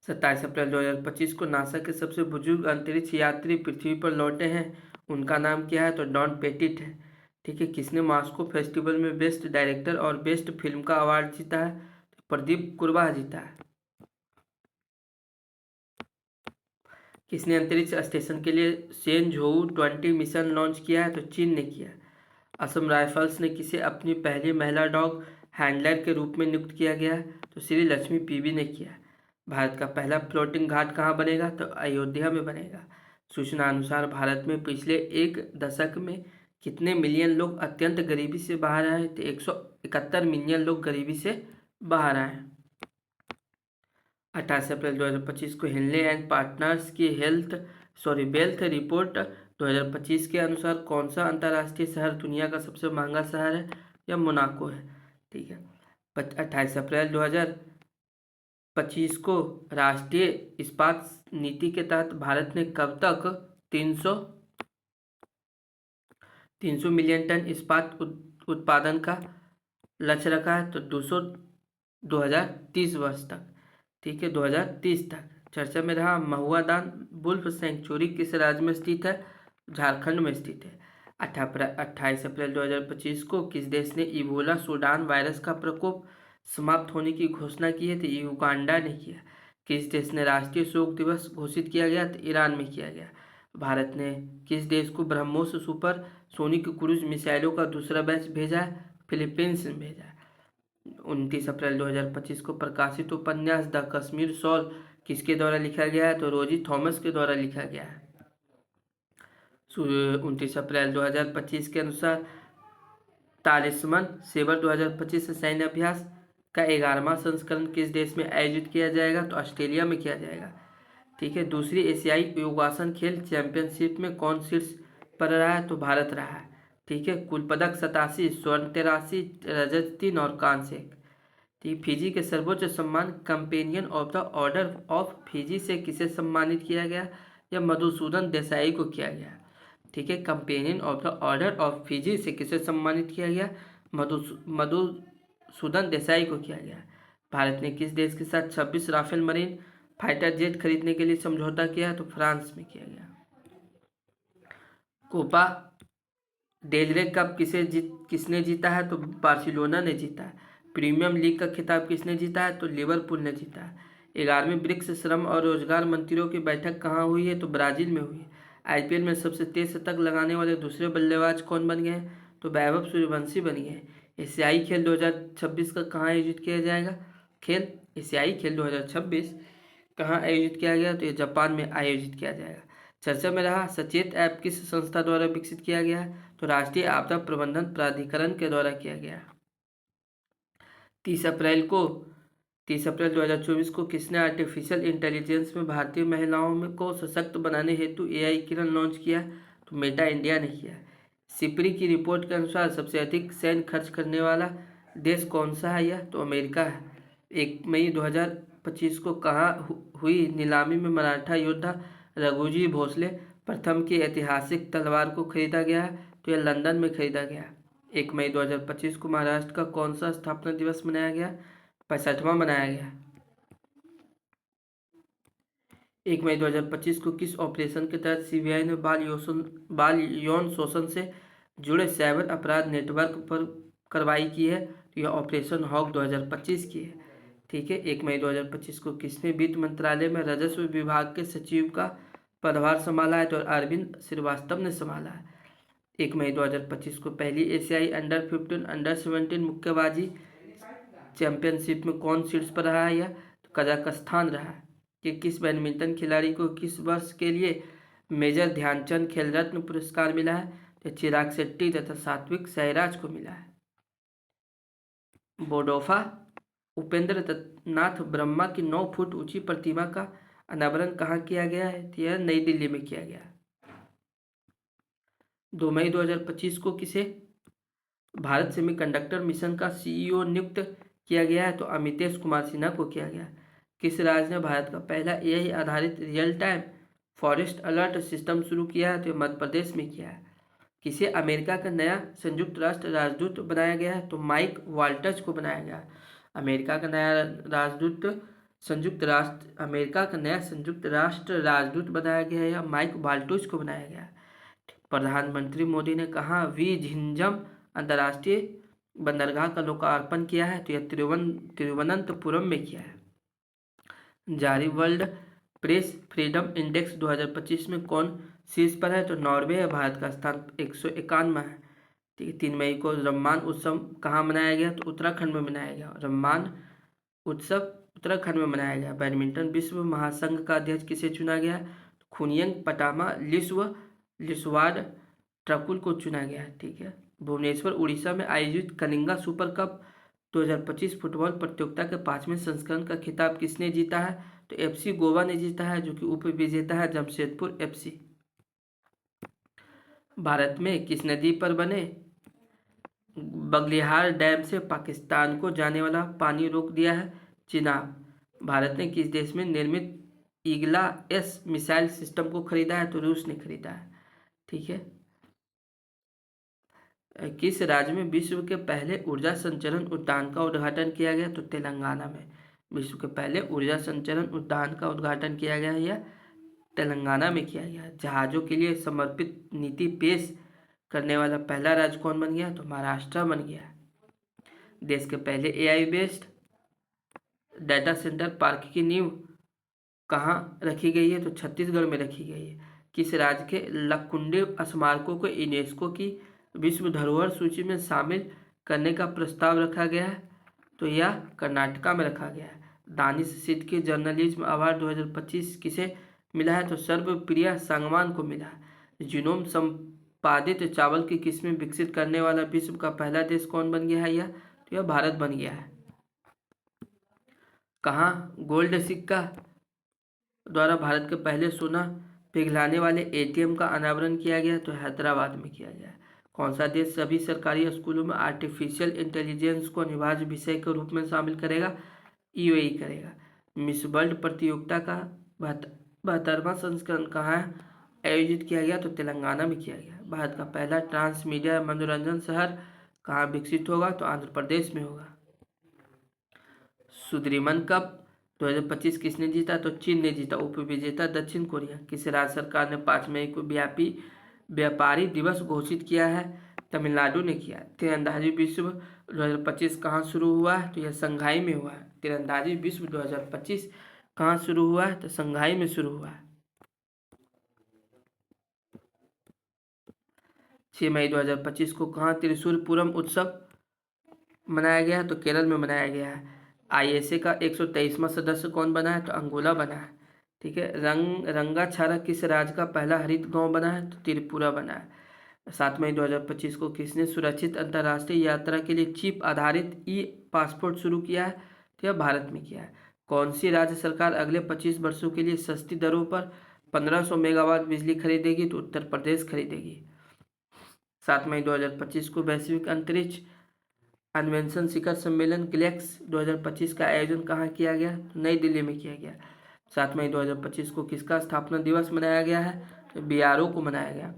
27 अप्रैल 2025 को नासा के सबसे बुजुर्ग अंतरिक्ष यात्री पृथ्वी पर लौटे हैं। उनका नाम क्या है? तो डॉन पेटिट है। ठीक है। किसने मास्को फेस्टिवल में बेस्ट डायरेक्टर और बेस्ट फिल्म का अवार्ड जीता है? तो प्रदीप कुरवाहा जीता है। किसने अंतरिक्ष स्टेशन के लिए शेनझोउ 20 मिशन लॉन्च किया है? तो चीन ने किया। असम राइफल्स ने किसे अपनी पहली महिला डॉग हैंडलर के रूप में नियुक्त किया गया है? तो श्री लक्ष्मी PV ने किया। भारत का पहला फ्लोटिंग घाट कहाँ बनेगा? तो अयोध्या में बनेगा। सूचना अनुसार भारत में पिछले एक दशक में कितने मिलियन लोग अत्यंत गरीबी से बाहर आए? तो 171 मिलियन लोग गरीबी से बाहर आए। 28 अप्रैल 2025 को हिनले एंड पार्टनर्स की वेल्थ रिपोर्ट 2025 के अनुसार कौन सा अंतर्राष्ट्रीय शहर दुनिया का सबसे महंगा शहर है? या मोनाको है। ठीक है। 28 अप्रैल 2025 को राष्ट्रीय इस्पात नीति के तहत भारत ने कब तक 300 मिलियन टन इस्पात उत्पादन का लक्ष्य रखा है? तो 2030 वर्ष तक। ठीक है। 2030 तक। चर्चा में रहा महुआ दान वुल्फ सेंचुरी किस राज्य में स्थित है? झारखंड में स्थित है। 28 अप्रैल 2025 को किस देश ने इबोला सूडान वायरस का प्रकोप समाप्त होने की घोषणा की है? तो युगांडा ने किया। किस देश ने राष्ट्रीय शोक दिवस घोषित किया गया? तो ईरान में किया गया। भारत ने किस देश को ब्रह्मोस सुपर सोनिक क्रूज मिसाइलों का दूसरा बैच भेजा है? फिलीपींस ने भेजा है। 29 अप्रैल 2025 को प्रकाशित उपन्यास द कश्मीर शॉल किसके द्वारा लिखा गया है? तो रोजी थॉमस के द्वारा लिखा गया है। 29 अप्रैल 2025 के अनुसार तालिस्मन सेबर 2025 सैन्य अभ्यास का 11वां संस्करण किस देश में आयोजित किया जाएगा? तो ऑस्ट्रेलिया में किया जाएगा। ठीक है। दूसरी एशियाई योगासन खेल चैंपियनशिप में कौन शीर्ष पर रहा है? तो भारत रहा है। ठीक है। कुल पदक 87, स्वर्ण 83, रजत 3 और कांस्य 1। ठीक। फिजी के सर्वोच्च सम्मान companion of the order of Fiji से किसे सम्मानित किया गया? या मधुसूदन देसाई को किया गया। ठीक है। Companion of the order of Fiji से किसे सम्मानित किया गया? मधुसूदन देसाई को किया गया। भारत ने किस देश के साथ 26 राफेल मरीन फाइटर जेट खरीदने के लिए समझौता किया? तो फ्रांस में किया गया। कोपा डेल रे कप किसने जीता है? तो बार्सिलोना ने जीता है। प्रीमियम लीग का खिताब किसने जीता है? तो लिवरपूल ने जीता है। 11वीं ब्रिक्स श्रम और रोजगार मंत्रियों की बैठक कहाँ हुई है? तो ब्राजील में हुई है। आईपीएल में सबसे तेज शतक लगाने वाले दूसरे बल्लेबाज कौन बन गए हैं? तो वैभव सूर्यवंशी बन गए। एशियाई खेल 2026 का कहाँ आयोजित किया जाएगा? एशियाई खेल 2026 कहाँ आयोजित किया गया? तो ये जापान में आयोजित किया जाएगा। चर्चा में रहा सचेत ऐप किस संस्था द्वारा विकसित किया गया है? तो राष्ट्रीय आपदा प्रबंधन प्राधिकरण के द्वारा किया गया। 30 अप्रैल 2024 को किसने आर्टिफिशियल इंटेलिजेंस में भारतीय महिलाओं में को सशक्त बनाने हेतु एआई किरण लॉन्च किया? तो मेटा इंडिया ने किया। सिपरी की रिपोर्ट के अनुसार सबसे अधिक सैन्य खर्च करने वाला देश कौन सा है? यह तो अमेरिका है। 1 मई 2025 को कहाँ हुई नीलामी में मराठा योद्धा रघुजी भोसले प्रथम की ऐतिहासिक तलवार को खरीदा गया? तो यह लंदन में खरीदा गया। 1 मई 2025 को महाराष्ट्र का कौन सा स्थापना दिवस मनाया गया? 65वां मनाया गया। 1 मई 2025 को किस ऑपरेशन के तहत सीबीआई ने बाल यौन शोषण से जुड़े साइबर अपराध नेटवर्क पर कार्रवाई की है? तो यह ऑपरेशन हॉक 2025 की है। ठीक है। 1 मई 2025 को किसने वित्त मंत्रालय में राजस्व विभाग के सचिव का पदभार संभाला है? तो अरविंद श्रीवास्तव ने संभाला है। 1 मई 2025 को पहली एशियाई अंडर 15 अंडर 17 मुक्केबाजी चैंपियनशिप में कौन शीर्ष पर रहा है? तो कजाकिस्तान रहा है। कि किस बैडमिंटन खिलाड़ी को किस वर्ष के लिए मेजर ध्यानचंद खेल रत्न पुरस्कार मिला है? तो चिराग शेट्टी तथा सात्विक साईराज को मिला है। बोडोफा उपेंद्र नाथ ब्रह्मा की 9 फुट ऊंची प्रतिमा का अनावरण कहाँ किया गया है? तो यह नई दिल्ली में किया गया। 2 मई 2025 को किसे भारत सेमीकंडक्टर मिशन का सीईओ नियुक्त किया गया है? तो अमितेश कुमार सिन्हा को किया गया। किस राज्य ने भारत का पहला एआई आधारित real time forest alert system शुरू किया है? तो मध्य प्रदेश में किया है। किसे अमेरिका का नया संयुक्त राष्ट्र राजदूत बनाया गया है? तो माइक वाल्टज को बनाया गया। अमेरिका का नया संयुक्त राष्ट्र राजदूत बनाया गया है या माइक वाल्टज को बनाया गया। प्रधानमंत्री मोदी ने कहा वी झिंझम अंतर्राष्ट्रीय बंदरगाह का लोकार्पण किया है? तो यह तिरुवनंतपुरम में किया है। जारी वर्ल्ड प्रेस फ्रीडम इंडेक्स 2025 में कौन शीर्ष पर है? तो नॉर्वे है। भारत का स्थान 151 है। ठीक है। 3 मई को रम्मान उत्सव कहाँ मनाया गया? तो उत्तराखंड में मनाया गया। रम्मान उत्सव उत्तराखंड में मनाया गया। बैडमिंटन विश्व महासंघ का अध्यक्ष किसे चुना गया? तो खुनियंग पटामा लिस्वाड ट्रकुल को चुना गया। ठीक है। भुवनेश्वर उड़ीसा में आयोजित कलिंगा सुपर कप 2025 फुटबॉल प्रतियोगिता के 5वें संस्करण का खिताब किसने जीता है? तो एफसी गोवा ने जीता है, जो कि उप विजेता है जमशेदपुर एफसी। भारत में किस नदी पर बने बगलिहार डैम से पाकिस्तान को जाने वाला पानी रोक दिया है? चिनाब। भारत ने किस देश में निर्मित ईगला एस मिसाइल सिस्टम को खरीदा है? तो रूस ने खरीदा है। ठीक है। किस राज्य में विश्व के पहले ऊर्जा संचरण उद्यान का उद्घाटन किया गया? तो तेलंगाना में विश्व के पहले ऊर्जा संचरण उद्यान का उद्घाटन किया गया है। तेलंगाना में किया गया। जहाज़ों के लिए समर्पित नीति पेश करने वाला पहला राज्य कौन बन गया? तो महाराष्ट्र बन गया। देश के पहले AI based data centre park की नींव कहाँ रखी गई है? तो छत्तीसगढ़ में रखी गई है। किस राज्य के लक्कुंडी स्मारकों को यूनेस्को की विश्व धरोहर सूची में शामिल करने का प्रस्ताव रखा गया है? तो यह कर्नाटका में रखा गया है। दानिश सिद्दीकी जर्नलिज्म अवार्ड 2025 किसे मिला है? तो सर्वप्रिया सांगवान को मिला है। जीनोम संपादित चावल की किस्में विकसित करने वाला विश्व का पहला देश कौन बन गया है? तो यह भारत बन गया है। कहाँ गोल्ड सिक्का द्वारा भारत के पहले सोना पिघलाने वाले ATM का अनावरण किया गया? तो हैदराबाद में किया गया। कौन सा देश सभी सरकारी स्कूलों में आर्टिफिशियल इंटेलिजेंस को अनिवार्य विषय के रूप में शामिल करेगा? UAE करेगा। मिस वर्ल्ड प्रतियोगिता का 72वां संस्करण कहाँ आयोजित किया गया? तो तेलंगाना में किया गया। भारत का पहला ट्रांसमीडिया मनोरंजन शहर कहाँ विकसित होगा? तो आंध्र प्रदेश में होगा। सुद्रीमन कप 2025 किसने जीता? तो चीन ने जीता। उपविजेता दक्षिण कोरिया। किस राज्य सरकार ने 5 मई को व्यापारी दिवस घोषित किया है? तमिलनाडु ने किया। तीरंदाजी विश्व 2025 कहाँ शुरू हुआ है? तो यह संघाई में हुआ है। तीरंदाजी विश्व 2025 कहाँ शुरू हुआ है? तो संघाई में शुरू हुआ है। 6 मई 2025 को कहाँ त्रिशूल पूरम उत्सव मनाया गया है? तो केरल में मनाया गया है। ISA का 123वां सदस्य कौन बना है? तो अंगोला बना है। ठीक है। रंगाछारा किस राज्य का पहला हरित गांव बना है? तो त्रिपुरा बना है। 7 मई 2025 को किसने सुरक्षित अंतर्राष्ट्रीय यात्रा के लिए चिप आधारित पासपोर्ट शुरू किया है? तो यह भारत में किया है। कौन सी राज्य सरकार अगले 25 वर्षों के लिए सस्ती दरों पर 1500 मेगावाट बिजली खरीदेगी? तो उत्तर प्रदेश खरीदेगी। 7 मई 2025 को वैश्विक अंतरिक्ष अन्वेषण शिखर सम्मेलन ग्लेक्स 2025 का आयोजन कहाँ किया गया? तो नई दिल्ली में किया गया। 7 मई 2025 को किसका स्थापना दिवस मनाया गया है? तो BRO को मनाया गया।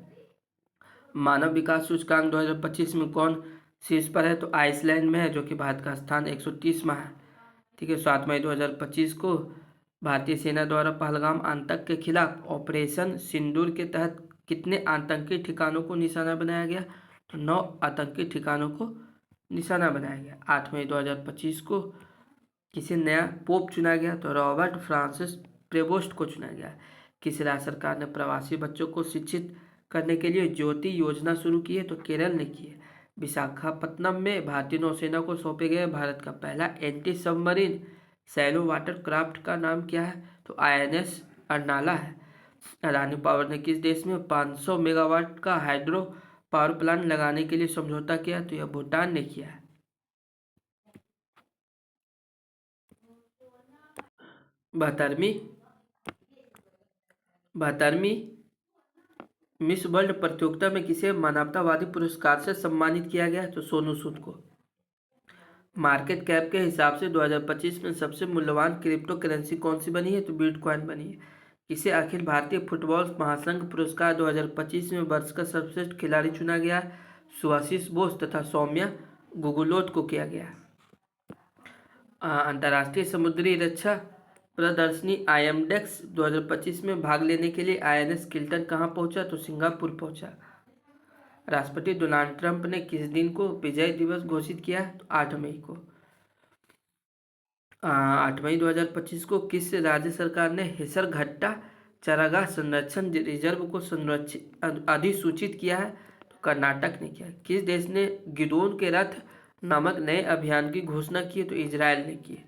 मानव विकास सूचकांक 2025 में कौन शीर्ष पर है? तो आइसलैंड में है, जो कि भारत का स्थान 130वां है। ठीक है। 7 मई 2025 को भारतीय सेना द्वारा पहलगाम आतंक के खिलाफ ऑपरेशन सिंदूर के तहत कितने आतंकी ठिकानों को निशाना बनाया गया? तो 9 आतंकी ठिकानों को निशाना बनाया गया। 8 मई 2025 को किसे नया पोप चुना गया? तो रॉबर्ट फ्रांसिस प्रेवोस्ट को चुना गया। किस राज्य सरकार ने प्रवासी बच्चों को शिक्षित करने के लिए ज्योति योजना शुरू की है? तो केरल ने की है। विशाखापत्तनम में भारतीय नौसेना को सौंपे गए भारत का पहला anti submarine shallow water craft का नाम क्या है? तो INS अर्नाला है। अडानी पावर ने किस देश में 500 मेगावाट का हाइड्रो पावर प्लांट लगाने के लिए समझौता किया? तो यह भूटान ने किया है। 72वीं मिस वर्ल्ड प्रतियोगिता में किसे मानवतावादी पुरस्कार से सम्मानित किया गया? तो सोनू सूद को। मार्केट कैप के हिसाब से 2025 में सबसे मूल्यवान क्रिप्टो करेंसी कौन सी बनी है? तो बिटकॉइन बनी है। किसे अखिल भारतीय फुटबॉल महासंघ पुरस्कार 2025 में वर्ष का सर्वश्रेष्ठ खिलाड़ी चुना गया? सुभाषिस बोस तथा सौम्या गुगुलोत को किया गया। अंतर्राष्ट्रीय समुद्री रक्षा प्रदर्शनी IMDEX 2025 में भाग लेने के लिए INS किल्टन कहाँ पहुंचा? तो सिंगापुर पहुंचा। राष्ट्रपति डोनाल्ड ट्रंप ने किस दिन को विजय दिवस घोषित किया? तो 8 मई को। 8 मई 2025 को किस राज्य सरकार ने हेसरघट्टा चारागाह संरक्षण रिजर्व को अधिसूचित किया है? तो कर्नाटक ने किया। किस देश ने गिदोन के रथ नामक नए अभियान की घोषणा की? तो इजराइल ने की।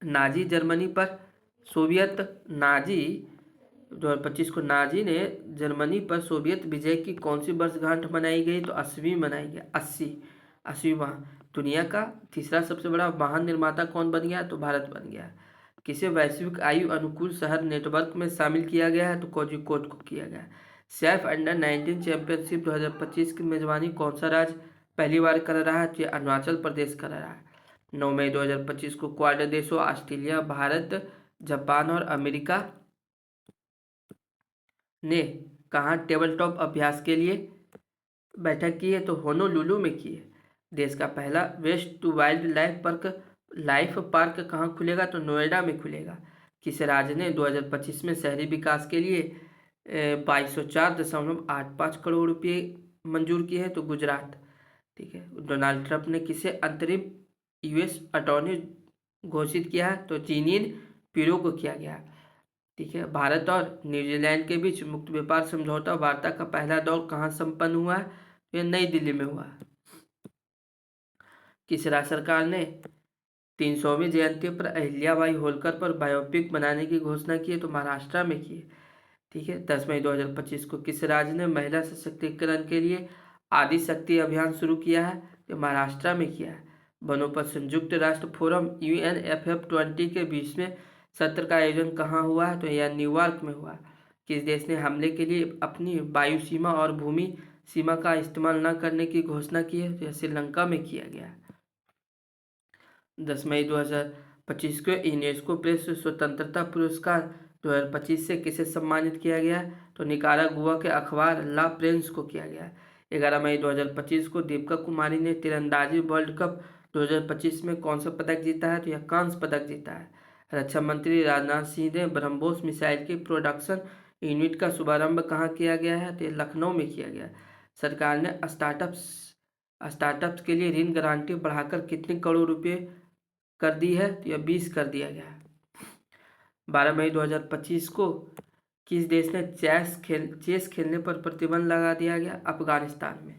नाजी जर्मनी पर सोवियत 2025 को नाजी ने जर्मनी पर सोवियत विजय की कौन सी वर्षगांठ मनाई गई? तो 80वीं मनाई गई। 80वां। दुनिया का तीसरा सबसे बड़ा वाहन निर्माता कौन बन गया? तो भारत बन गया। किसे वैश्विक आयु अनुकूल शहर नेटवर्क में शामिल किया गया है? तो कोझिकोड को किया गया। सैफ अंडर-19 चैंपियनशिप 2025 की मेजबानी कौन सा राज्य पहली बार कर रहा है? तो अरुणाचल प्रदेश कर रहा है। 9 मई 2025 को क्वाड देशों ऑस्ट्रेलिया, भारत, जापान और अमेरिका ने कहाँ टेबल टॉप अभ्यास के लिए बैठक की है? तो होनोलुलु में की है। देश का पहला waste to wildlife park कहाँ खुलेगा? तो नोएडा में खुलेगा। किस राज्य ने 2025 में शहरी विकास के लिए 2204.85 करोड़ रुपये मंजूर किए हैं? तो गुजरात। ठीक है। डोनाल्ड ट्रंप ने किसे अंतरिम यूएस अटॉर्नी घोषित किया है? तो जीनियन पिरो को किया गया। ठीक है। भारत और न्यूजीलैंड के बीच मुक्त व्यापार समझौता वार्ता का पहला दौर कहाँ संपन्न हुआ है? तो यह नई दिल्ली में हुआ। किस राज्य सरकार ने 300वीं जयंती पर अहिल्याबाई होलकर पर बायोपिक बनाने की घोषणा की है? तो महाराष्ट्र में की है। ठीक है। 10 मई 2025 को किस राज्य ने महिला सशक्तिकरण के लिए आदि शक्ति अभियान शुरू किया है? तो महाराष्ट्र में किया है। वनों पर संयुक्त राष्ट्र फोरम UNFF20 के 20वें सत्र का आयोजन कहाँ हुआ है? तो यह न्यूयॉर्क में हुआ। किस देश ने हमले के लिए अपनी वायु सीमा और भूमि सीमा का इस्तेमाल न करने की घोषणा की है? तो यह श्रीलंका में किया गया। 10 मई 2025 को यूनेस्को प्रेस स्वतंत्रता पुरस्कार 2025 से किसे सम्मानित किया गया? तो निकारागुआ के अखबार ला प्रेंस को किया गया। 11 मई 2025 को दीपिका कुमारी ने तीरंदाजी वर्ल्ड कप 2025 में कौन सा पदक जीता है? तो यह कांस्य पदक जीता है। रक्षा मंत्री राजनाथ सिंह ने ब्रह्मोस मिसाइल के प्रोडक्शन यूनिट का शुभारंभ कहाँ किया गया है? तो लखनऊ में किया गया। सरकार ने स्टार्टअप्स के लिए ऋण गारंटी बढ़ाकर कितने करोड़ रुपये कर दी है? तो यह 20 कर दिया गया है। 12 मई 2025 को किस देश ने चेस खेलने पर प्रतिबंध लगा दिया गया? अफगानिस्तान में।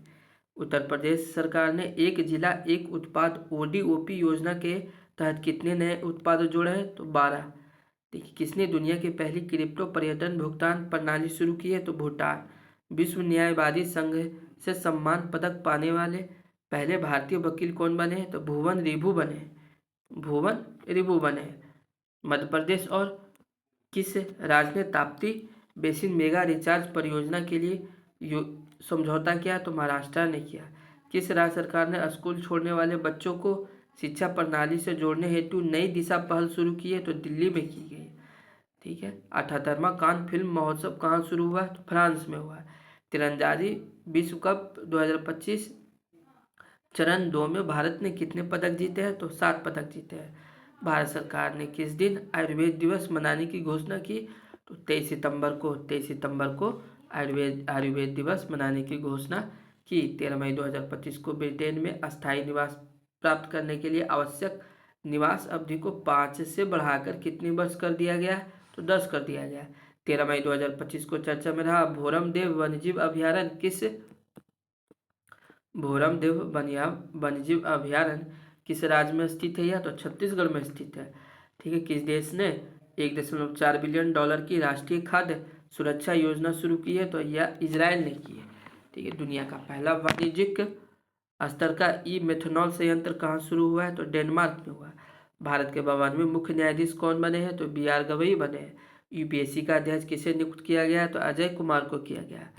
उत्तर प्रदेश सरकार ने एक जिला एक उत्पाद ODOP योजना के तहत कितने नए उत्पाद जोड़े हैं? तो 12। देखिए, किसने दुनिया की पहली क्रिप्टो पर्यटन भुगतान प्रणाली शुरू की है? तो भूटान। विश्व न्यायवादी संघ से सम्मान पदक पाने वाले पहले भारतीय वकील कौन बने हैं? तो भुवन रिभु बने। मध्य प्रदेश और किस राज्य ने ताप्ती बेसिन मेगा रिचार्ज परियोजना के लिए समझौता किया? तो महाराष्ट्र ने किया। किस राज्य सरकार ने स्कूल छोड़ने वाले बच्चों को शिक्षा प्रणाली से जोड़ने हेतु नई दिशा पहल शुरू की है? तो दिल्ली में की गई। ठीक है। 78वां कान फिल्म महोत्सव कहाँ शुरू हुआ? तो फ्रांस में हुआ। तीरंदाजी विश्व कप 2025 चरण 2 में भारत ने कितने पदक जीते हैं? तो 7 पदक जीते हैं। भारत सरकार ने किस दिन आयुर्वेद दिवस मनाने की घोषणा की? तो 23 सितंबर को आयुर्वेद दिवस मनाने की घोषणा की। 13 मई 2025 को ब्रिटेन में अस्थायी निवास प्राप्त करने के लिए आवश्यक निवास अवधि को 5 से बढ़ाकर कितने वर्ष कर दिया गया? तो 10 कर दिया गया। 13 मई 2025 को चर्चा में रहा भोरमदेव वन्यजीव अभयारण्य किस राज्य में स्थित है? या तो छत्तीसगढ़ में स्थित है। ठीक है। किस देश ने 1.4 बिलियन डॉलर की राष्ट्रीय खाद्य सुरक्षा योजना शुरू की है? तो यह इजराइल ने की है। ठीक है। दुनिया का पहला वाणिज्यिक स्तर का मेथनॉल संयंत्र कहाँ शुरू हुआ है? तो डेनमार्क में हुआ। भारत के 52वें मुख्य न्यायाधीश कौन बने हैं? तो BR गवई बने हैं। UPSC का अध्यक्ष किसे नियुक्त किया गया है? तो अजय कुमार को किया गया।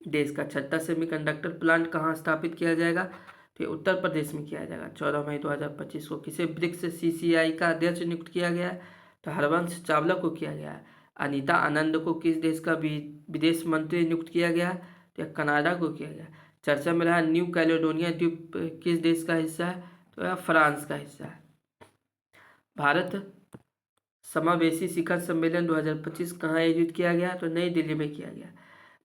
देश का छठा सेमीकंडक्टर प्लांट कहाँ स्थापित किया जाएगा? तो उत्तर प्रदेश में किया जाएगा। 14 मई 2025 को किसे ब्रिक्स CCI का अध्यक्ष नियुक्त किया गया है? तो हरवंश चावला को किया गया है। अनीता आनंद को किस देश का विदेश मंत्री नियुक्त किया गया? तो कनाडा को किया गया। चर्चा में रहा न्यू कैलेडोनिया द्वीप किस देश का हिस्सा है? तो यह फ्रांस का हिस्सा है। भारत समावेशी शिखर सम्मेलन 2025 कहाँ आयोजित किया गया? तो नई दिल्ली में किया गया।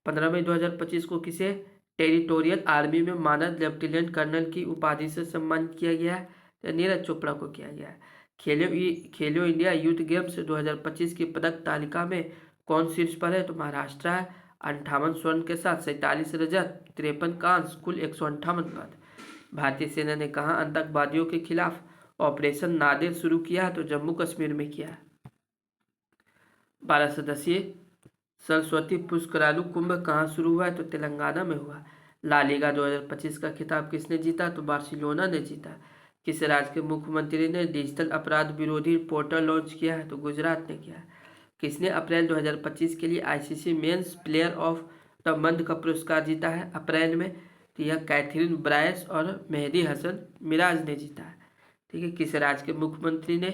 15 मई 2025 को किसे टेरिटोरियल आर्मी में मानद लेफ्टिनेंट कर्नल की उपाधि से सम्मानित किया गया है? तो नीरज चोपड़ा को किया गया है। खेलो इंडिया यूथ गेम्स 2025 की पदक तालिका में कौन शीर्ष पर है? तो महाराष्ट्र है 58 स्वर्ण के साथ 47 रजत 53 कांस्य कुल 158 पद। भारतीय सेना ने कहाँ आतंकवादियों के खिलाफ ऑपरेशन नादिर शुरू किया? तो जम्मू कश्मीर में किया। 12 सदस्यीय सरस्वती पुष्करालू कुंभ कहाँ शुरू हुआ है? तो तेलंगाना में हुआ। ला लीगा 2025 का खिताब किसने जीता? तो बार्सिलोना ने जीता। किस राज्य के मुख्यमंत्री ने डिजिटल अपराध विरोधी पोर्टल लॉन्च किया है? तो गुजरात ने किया। किसने अप्रैल 2025 के लिए ICC men's player of the month का पुरस्कार जीता है अप्रैल में? तो यह कैथरीन ब्रायस और मेहदी हसन मिराज ने जीता है। ठीक है। किस राज्य के मुख्यमंत्री ने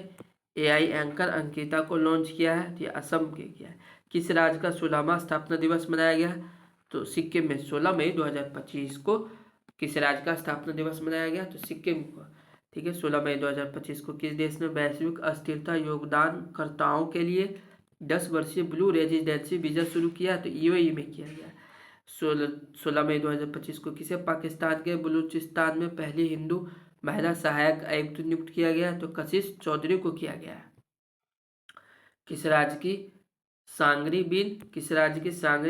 AI एंकर अंकिता को लॉन्च किया है? तो यह असम के किया है। किस राज्य का 16वां स्थापना दिवस मनाया गया? तो सिक्किम में 16 मई 2025 को किस राज्य का स्थापना दिवस मनाया गया? तो सिक्किम को। ठीक है। 16 मई 2025 को किस देश ने वैश्विक अस्थिरता योगदानकर्ताओं के लिए 10 वर्षीय ब्लू रेजिडेंसी वीजा शुरू किया? तो यूएई में किया गया। 16 मई 2025 को किसे पाकिस्तान के बलूचिस्तान में पहली हिंदू महिला सहायक आयुक्त नियुक्त किया गया? तो कशिश चौधरी को किया गया। किस राज्य की सांगरी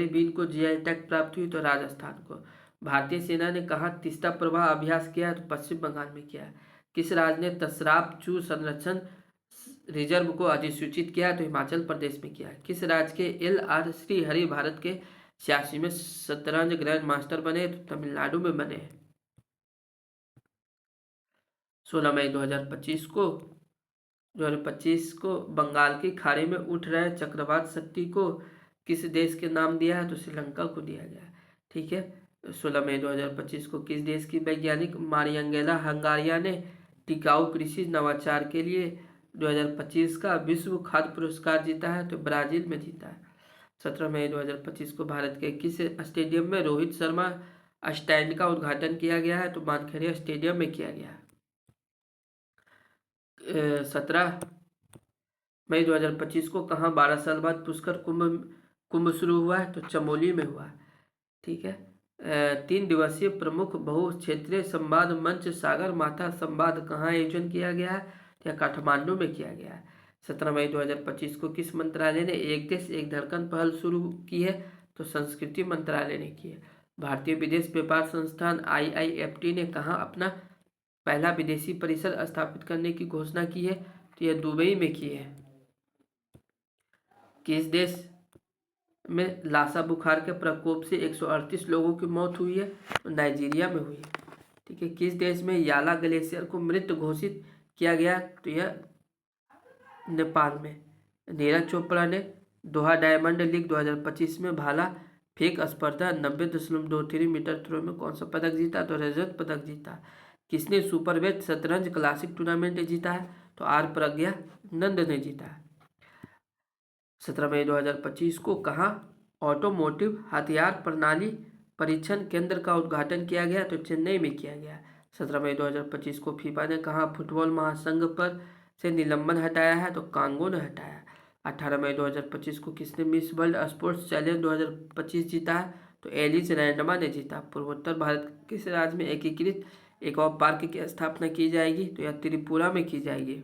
बीन को जीआई टैग प्राप्त हुई? तो राजस्थान को। भारतीय सेना ने कहाँ तीस्ता प्रवाह अभ्यास किया? तो पश्चिम बंगाल में किया। किस राज्य ने तसराप चू संरक्षण रिजर्व को अधिसूचित किया? तो हिमाचल प्रदेश में किया। किस राज्य के LR श्रीहरि भारत के 86वें शतरंज ग्रैंड मास्टर बने? तो तमिलनाडु में बने। 16 मई 2025 को बंगाल की खाड़ी में उठ रहे चक्रवात शक्ति को किस देश के नाम दिया है? तो श्रीलंका को दिया गया। ठीक है। 16 मई 2025 को किस देश की वैज्ञानिक मारियंगेला हंगारिया ने टिकाऊ कृषि नवाचार के लिए 2025 का विश्व खाद्य पुरस्कार जीता है? तो ब्राजील में जीता है। 17 मई 2025 को भारत के किस स्टेडियम में रोहित शर्मा स्टैंड का उद्घाटन किया गया है? तो मानखेड़े स्टेडियम में किया गया। 17 मई 2025 को कहाँ 12 साल बाद पुष्कर कुंभ शुरू हुआ है? तो चमोली में हुआ। ठीक है। 3 दिवसीय प्रमुख बहुक्षेत्रीय संवाद मंच सागर माथा संवाद कहाँ आयोजन किया गया है? या काठमांडू में किया गया है। 17 मई 2025 को किस मंत्रालय ने एक देश एक धड़कन पहल शुरू की है? तो संस्कृति मंत्रालय ने की है। भारतीय विदेश व्यापार संस्थान IIFT ने कहाँ अपना पहला विदेशी परिसर स्थापित करने की घोषणा की है? तो यह दुबई में की है। किस देश में लासा बुखार के प्रकोप से 138 लोगों की मौत हुई है? तो नाइजीरिया में हुई है। ठीक है। किस देश में याला ग्लेशियर को मृत घोषित किया गया? तो यह नेपाल में। नीरज चोपड़ा ने दोहा डायमंड लीग 2025 में भाला फेंक स्पर्धा 90.23 मीटर थ्रो में कौन सा पदक जीता? तो रजत पदक जीता। किसने सुपरवेट शतरंज क्लासिक टूर्नामेंट जीता है? तो आर प्रज्ञा नंद ने जीता है। 17 मई 2025 को कहाँ ऑटोमोटिव हथियार प्रणाली परीक्षण केंद्र का उद्घाटन किया गया? तो चेन्नई में किया गया। 17 मई 2025 को फीफा ने कहाँ फुटबॉल महासंघ पर से निलंबन हटाया है? तो कांगो ने हटाया। 18 मई 2025 को किसने मिस वर्ल्ड स्पोर्ट्स चैलेंज 2025 जीता है? तो एलिस रैंडमा ने जीता। पूर्वोत्तर भारत किस राज्य में एकीकृत एक और पार्क की स्थापना की जाएगी? तो यह त्रिपुरा में की जाएगी।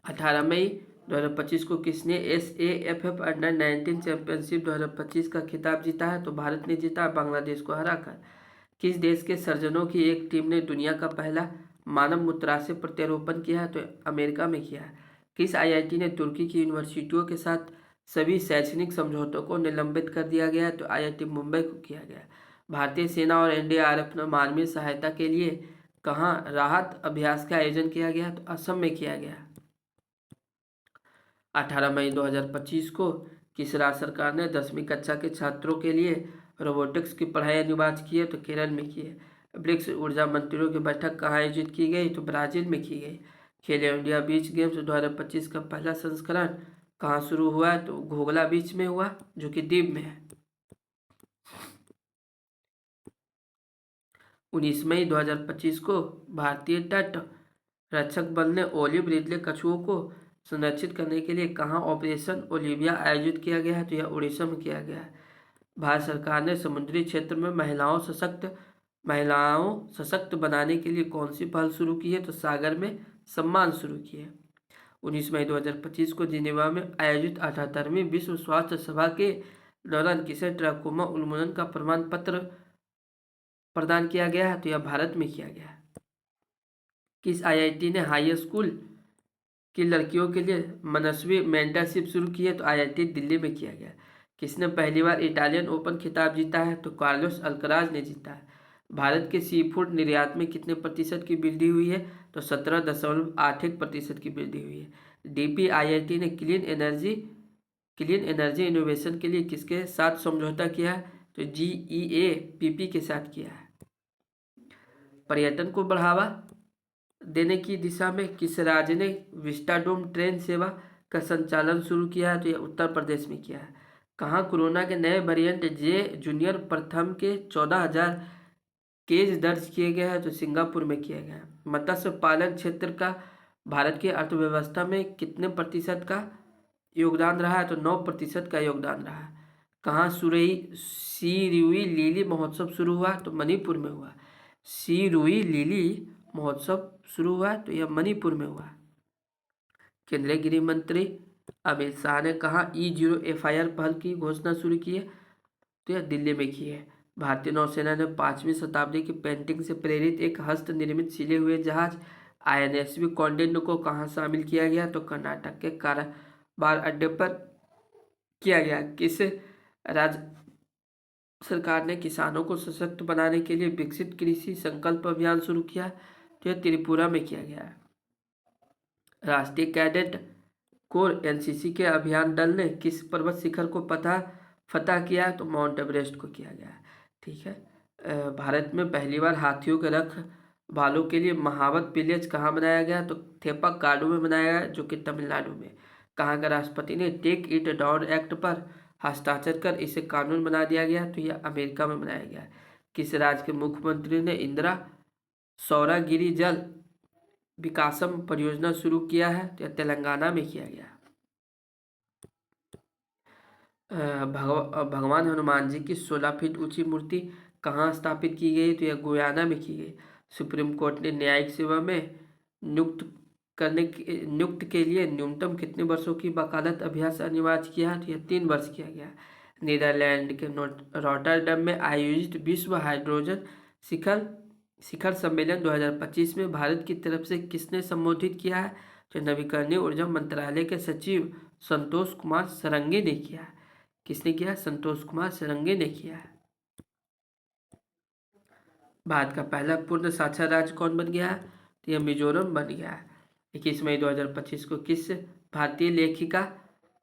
18 मई 2025 को किसने SAFF अंडर-19 चैंपियनशिप 2025 का खिताब जीता है? तो भारत ने जीता बांग्लादेश को हराकर। किस देश के सर्जनों की एक टीम ने दुनिया का पहला मानव मूत्राशय प्रत्यारोपण किया है? तो अमेरिका में किया है। किस IIT ने तुर्की की यूनिवर्सिटियों के साथ सभी शैक्षणिक समझौतों को निलंबित कर दिया गया है? तो IIT मुंबई को किया गया। भारतीय सेना और NDRF ने मानवीय सहायता के लिए कहाँ राहत अभ्यास का आयोजन किया गया? तो असम में किया गया। 18 मई 2025 को किस राज्य सरकार ने 10वीं कक्षा के छात्रों के लिए रोबोटिक्स की पढ़ाई अनिवार्य की है? तो केरल में की है। ब्रिक्स ऊर्जा मंत्रियों की बैठक कहाँ आयोजित की गई? तो ब्राजील में की गई। खेलो इंडिया बीच गेम्स 2025 का पहला संस्करण कहाँ शुरू हुआ है? तो घोघला बीच में हुआ, जो कि द्वीप में है। 19 मई 2025 को भारतीय तट रक्षक बल ने ओलिव रिडले कछुओं को संरक्षित करने के लिए कहाँ ऑपरेशन ओलिविया आयोजित किया गया है? तो यह उड़ीसा में किया गया है। भारत सरकार ने समुद्री क्षेत्र में महिलाओं सशक्त बनाने के लिए कौन सी पहल शुरू की है? तो सागर में सम्मान शुरू किए। 19 मई 2025 को जिनेवा में आयोजित 78वीं विश्व स्वास्थ्य सभा के दौरान किसे ट्रैकोमा उन्मूलन का प्रमाण पत्र प्रदान किया गया है? तो यह भारत में किया गया है। किस IIT ने हाई स्कूल की लड़कियों के लिए मनस्वी मेंटरशिप शुरू की है? तो IIT दिल्ली में किया गया। किसने पहली बार इटालियन ओपन खिताब जीता है? तो कार्लोस अल्कराज ने जीता है। भारत के सी फूड निर्यात में कितने प्रतिशत की वृद्धि हुई है? तो 17.81% की वृद्धि हुई है। DPIIT ने क्लीन एनर्जी इनोवेशन के लिए किसके साथ समझौता किया है? तो GEAPP के साथ किया है। पर्यटन को बढ़ावा देने की दिशा में किस राज्य ने विस्टाडोम ट्रेन सेवा का संचालन शुरू किया है? तो यह उत्तर प्रदेश में किया है। कहाँ कोरोना के नए वेरिएंट जे जूनियर प्रथम के 14,000 केस दर्ज किए गए हैं तो सिंगापुर में किया गया है। मत्स्य पालन क्षेत्र का भारत की अर्थव्यवस्था में कितने प्रतिशत का योगदान रहा है? तो 9% का योगदान रहा है। कहाँ सिरुई लिली महोत्सव शुरू हुआ? तो मणिपुर में हुआ। सिरुई लिली महोत्सव शुरू हुआ तो यह मणिपुर में हुआ। केंद्रीय गृह मंत्री अमित शाह ने कहा E0 FIR पहल की घोषणा शुरू की है? तो यह दिल्ली में की है। भारतीय नौसेना ने 5वीं शताब्दी की पेंटिंग से प्रेरित एक हस्त निर्मित सिले हुए जहाज INSV कौंडिन्य को कहाँ शामिल किया गया? तो कर्नाटक के कारवार अड्डे पर किया गया। किस राज्य सरकार ने किसानों को सशक्त बनाने के लिए विकसित कृषि संकल्प अभियान शुरू किया? तो यह त्रिपुरा में किया गया है। राष्ट्रीय कैडेट कोर NCC के अभियान दल ने किस पर्वत शिखर को फतह किया? तो माउंट एवरेस्ट को किया गया है। ठीक है। भारत में पहली बार हाथियों के रखवालों के लिए महावत विलेज कहाँ बनाया गया? तो थेपकाडु में बनाया गया, जो कि तमिलनाडु में। कहाँ का राष्ट्रपति ने टेक इट डाउन एक्ट पर हस्ताक्षर कर इसे कानून बना दिया गया? तो यह अमेरिका में बनाया गया। किस राज्य के मुख्यमंत्री ने इंदिरा सौरागिरी जल विकासम परियोजना शुरू किया है? तो यह तेलंगाना में किया गया। भगवान हनुमान जी की 16 फीट ऊंची मूर्ति कहाँ स्थापित की गई? तो यह गुयाना में की गई। सुप्रीम कोर्ट ने न्यायिक सेवा में नियुक्त के लिए न्यूनतम कितने वर्षों की वकालत अभ्यास अनिवार्य किया? तो यह 3 वर्ष किया गया। नीदरलैंड के रॉटरडम में आयोजित विश्व हाइड्रोजन शिखर सम्मेलन 2025 में भारत की तरफ से किसने संबोधित किया है? तो नवीकरणीय ऊर्जा मंत्रालय के सचिव संतोष कुमार सरंगी ने किया है। किसने किया? संतोष कुमार सरंगी ने किया है। भारत का पहला पूर्ण साक्षर राज्य कौन बन गया है? तो यह मिजोरम बन गया है। 21 मई 2025 को किस भारतीय लेखिका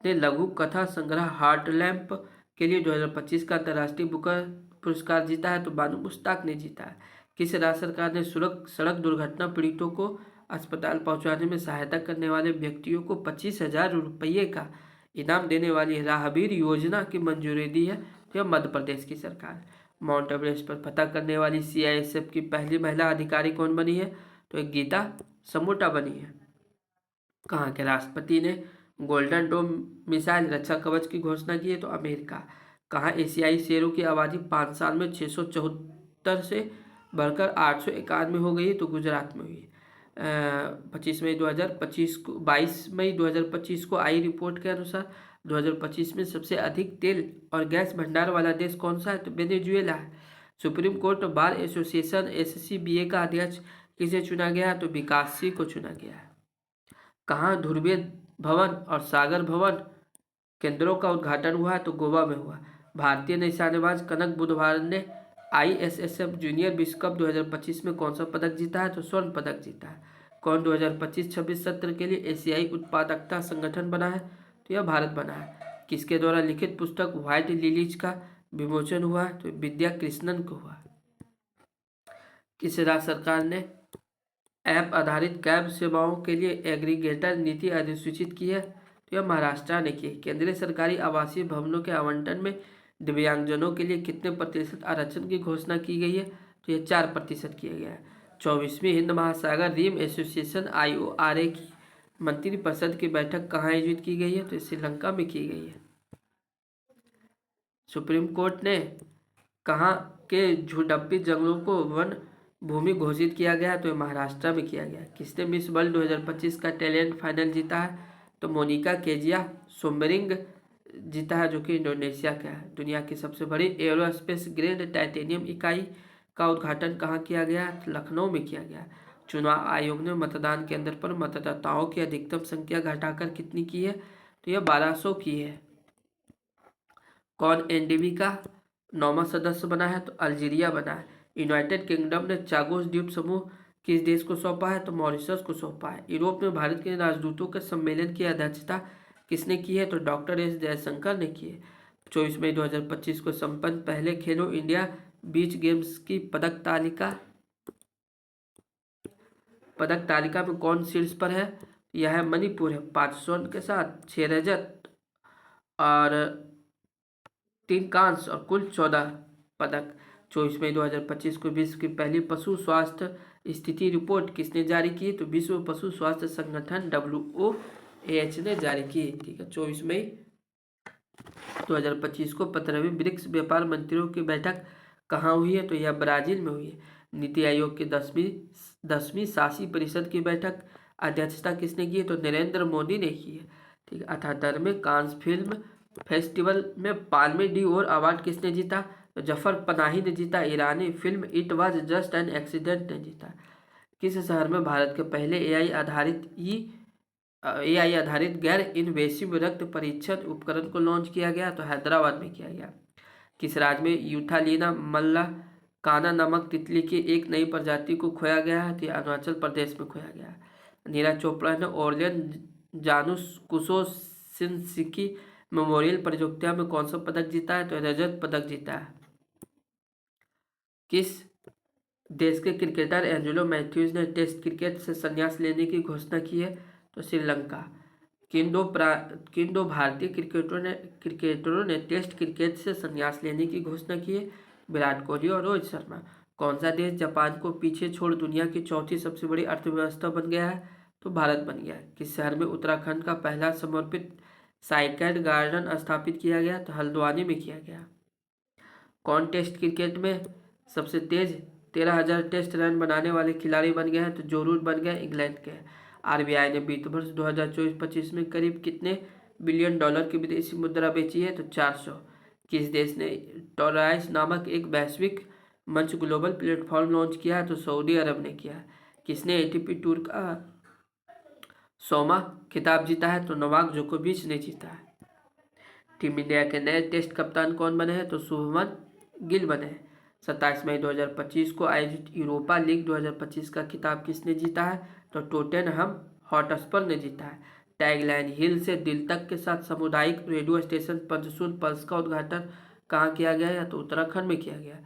ने लघु कथा संग्रह हार्टलैम्प के लिए 2025 का अंतर्राष्ट्रीय बुकर पुरस्कार जीता है? तो बानू मुश्ताक ने जीता है। किस राज्य सरकार ने सड़क दुर्घटना पीड़ितों को अस्पताल पहुंचाने में सहायता करने वाले व्यक्तियों को 25,000 रुपये का इनाम देने वाली राहबीर योजना की मंजूरी दी है? तो यह मध्य प्रदेश की सरकार। माउंट एवरेस्ट पर फतह करने वाली CISF की पहली महिला अधिकारी कौन बनी है? तो एक गीता समोटा बनी है। कहाँ के राष्ट्रपति ने गोल्डन डोम मिसाइल रक्षा कवच की घोषणा की है? तो अमेरिका। कहाँ एशियाई शेरों की आबादी 5 साल में 674 से बढ़कर 891 हो गई? तो गुजरात में हुई। 22 मई 2025 को आई रिपोर्ट के अनुसार 2025 में सबसे अधिक तेल और गैस भंडार वाला देश कौन सा है? तो वेनेजुएला है। Supreme court bar association SCBA का अध्यक्ष किसे चुना गया? तो विकास सिंह को चुना गया है। कहाँ ध्रुवीय भवन और सागर भवन केंद्रों का उद्घाटन हुआ है? तो गोवा में हुआ। भारतीय निशानेबाज कनक बुधवार ने ISSF जूनियर विश्व कप 2025 में कौन सा पदक जीता है? तो स्वर्ण पदक जीता है। कौन 2025-26 सत्र के लिए एशियाई उत्पादकता संगठन बना है? तो यह भारत बना है। किसके द्वारा लिखित पुस्तक व्हाइट लिलीज का विमोचन हुआ है? तो विद्या कृष्णन को हुआ। किस राज्य सरकार ने ऐप आधारित कैब सेवाओं के लिए एग्रीगेटर नीति अधिसूचित की है? तो यह महाराष्ट्र ने की। केंद्रीय सरकारी आवासीय भवनों के आवंटन में दिव्यांगजनों के लिए कितने प्रतिशत आरक्षण की घोषणा की गई है? तो यह 4% किया गया है। 24वीं हिंद महासागर रिम एसोसिएशन IORA की मंत्रिपरिषद की बैठक कहाँ आयोजित की गई है? तो श्रीलंका में की गई है। सुप्रीम कोर्ट ने कहाँ के झुडप्पी जंगलों को वन भूमि घोषित किया गया? तो महाराष्ट्र में किया गया। किसने मिस वर्ल्ड 2025 का टैलेंट फाइनल जीता है? तो मोनिका केजिया सोमरिंग जीता है, जो कि इंडोनेशिया का है। दुनिया की सबसे बड़ी एरोस्पेस ग्रेड टाइटेनियम इकाई का उद्घाटन कहाँ किया गया? तो लखनऊ में किया गया। चुनाव आयोग ने मतदान केंद्र पर मतदाताओं की अधिकतम संख्या घटाकर कितनी की है? तो यह 1200 की है। कौन NDB का 9वां सदस्य बना है? तो अल्जीरिया बना है। यूनाइटेड किंगडम ने चागोस द्वीप समूह किस देश को सौंपा है? तो मॉरिशस को सौंपा है। यूरोप में भारत के राजदूतों के सम्मेलन की अध्यक्षता किसने की है? तो डॉक्टर S जयशंकर ने की है। 24 मई 2025 को संपन्न पहले खेलो इंडिया बीच गेम्स की पदक तालिका में कौन शीर्ष पर है? यह है मणिपुर है 5 स्वर्ण के साथ 6 रजत और 3 कांस्य और कुल 14 पदक। 24 मई 2025 को विश्व की पहली पशु स्वास्थ्य स्थिति रिपोर्ट किसने जारी की? तो विश्व पशु स्वास्थ्य संगठन WOAH ने जारी की। ठीक है, 24 मई 2025 को 15वीं ब्रिक्स व्यापार मंत्रियों की बैठक कहाँ हुई है? तो यह ब्राजील में हुई है। नीति आयोग की 10वीं शासी परिषद की बैठक अध्यक्षता किसने की है? तो नरेंद्र मोदी ने की है। ठीक है, 78वें कांस फिल्म फेस्टिवल में पाल्मे डी ओर अवार्ड किसने जीता? तो जफर पनाही ने जीता। ईरानी film it was just an accident ने जीता। किस शहर में भारत के पहले एआई आधारित गैर इनवेसिव रक्त परीक्षण उपकरण को लॉन्च किया गया? तो हैदराबाद में किया गया। किस राज्य में यूथालीना मल्लाकाना नामक तितली की एक नई प्रजाति को खोया गया है? तो अरुणाचल प्रदेश में खोया गया। नीरज चोपड़ा ने ओरलियन जानुस कुसोसिंस्की मेमोरियल प्रतियोगिता में कौन सा पदक जीता है? तो रजत पदक जीता है। किस देश के क्रिकेटर एंजेलो मैथ्यूज ने टेस्ट क्रिकेट से संन्यास लेने की घोषणा की है? तो श्रीलंका। किन दो भारतीय क्रिकेटरों ने टेस्ट क्रिकेट से संन्यास लेने की घोषणा की है? विराट कोहली और रोहित शर्मा। कौन सा देश जापान को पीछे छोड़ दुनिया की चौथी सबसे बड़ी अर्थव्यवस्था बन गया है? तो भारत बन गया है। किस शहर में उत्तराखंड का पहला समर्पित साइकेड गार्डन स्थापित किया गया? तो हल्द्वानी में किया गया। कौन टेस्ट क्रिकेट में सबसे तेज 13,000 टेस्ट रन बनाने वाले खिलाड़ी बन गए हैं? तो जो रूट बन गए इंग्लैंड के। आरबीआई ने वित्त वर्ष 2024-25 में करीब कितने बिलियन डॉलर की विदेशी मुद्रा बेची है? तो 400। किस देश ने टोराइस नामक एक वैश्विक मंच ग्लोबल प्लेटफॉर्म लॉन्च किया है? तो सऊदी अरब ने किया। किसने एटीपी टूर का 100वां खिताब जीता है? तो नोवाक जोकोविच ने जीता है। टीम इंडिया के नए टेस्ट कप्तान कौन बने हैं? तो शुभमन गिल बने हैं। 27 मई 2025 को आयोजित यूरोपा लीग 2025 का खिताब किसने जीता है? तो टोटेनहम हॉटस्पर ने जीता है। टैगलाइन हिल से दिल तक के साथ सामुदायिक रेडियो स्टेशन पंचसूल पल्स का उद्घाटन कहाँ किया गया है? तो उत्तराखंड में किया गया।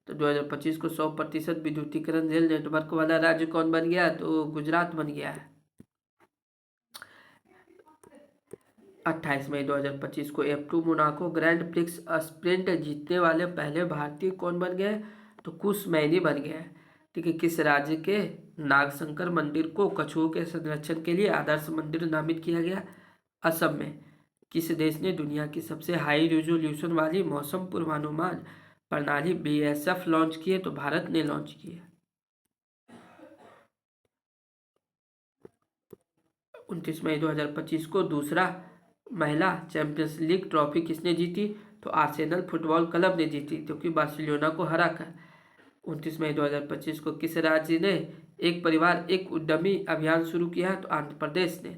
तो 2025 को 100% विद्युतीकरण रेल नेटवर्क वाला राज्य कौन बन गया? तो गुजरात बन गया है। 28 मई 2025 को F2 Monaco grand prix sprint जीतने वाले पहले भारतीय कौन बन गए? तो कुश मैनी बन गया है। ठीक है, किस राज्य के नागशंकर मंदिर को कछुओं के संरक्षण के लिए आदर्श मंदिर नामित किया गया? असम में। किस देश ने दुनिया की सबसे हाई रिजोल्यूशन वाली मौसम पूर्वानुमान प्रणाली BSF लॉन्च की है? तो भारत ने लॉन्च की है। 29 मई 2025 को दूसरा महिला चैंपियंस लीग ट्रॉफी किसने जीती? तो आर्सेनल फुटबॉल क्लब ने जीती, क्योंकि बार्सिलोना को हराकर। 29 मई 2025 को किस राज्य ने एक परिवार एक उद्यमी अभियान शुरू किया? तो आंध्र प्रदेश ने।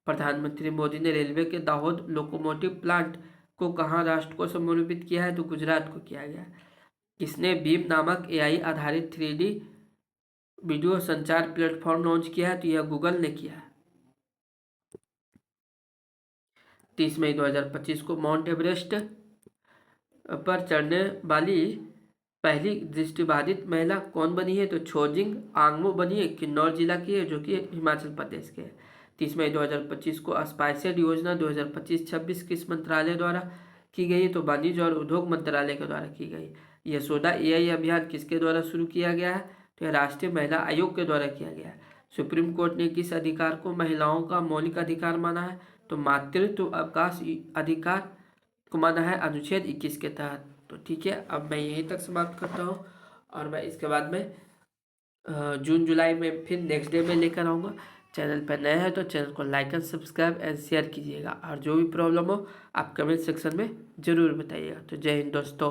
प्रधानमंत्री मोदी ने रेलवे के दाहोद लोकोमोटिव प्लांट को कहाँ राष्ट्र को समर्पित किया है? तो गुजरात को किया गया। किसने बीम नामक AI आधारित 3D वीडियो संचार प्लेटफॉर्म लॉन्च किया है? तो यह गूगल ने किया है। 30 मई 2025 को माउंट एवरेस्ट पर चढ़ने वाली पहली दृष्टिबाधित महिला कौन बनी है? तो छोजिंग आंगमो बनी है। किन्नौर जिला की है, जो कि हिमाचल प्रदेश के है। 30 मई 2025 को स्पाइसेड योजना 2025-26 किस मंत्रालय द्वारा की गई? तो वाणिज्य और उद्योग मंत्रालय के द्वारा की गई। यशोदा AI अभियान किसके द्वारा शुरू किया गया है? तो यह राष्ट्रीय महिला आयोग के द्वारा किया गया है। सुप्रीम कोर्ट ने किस अधिकार को महिलाओं का मौलिक अधिकार माना है? तो मातृत्व अवकाश अधिकार को माना है अनुच्छेद 21 के तहत। तो ठीक है, अब मैं यहीं तक समाप्त करता हूँ और मैं इसके बाद में जून जुलाई में फिर नेक्स्ट डे में लेकर आऊँगा। चैनल पर नए हैं तो चैनल को like and subscribe and share कीजिएगा, और जो भी प्रॉब्लम हो आप कमेंट सेक्शन में ज़रूर बताइएगा। तो जय हिंद दोस्तों।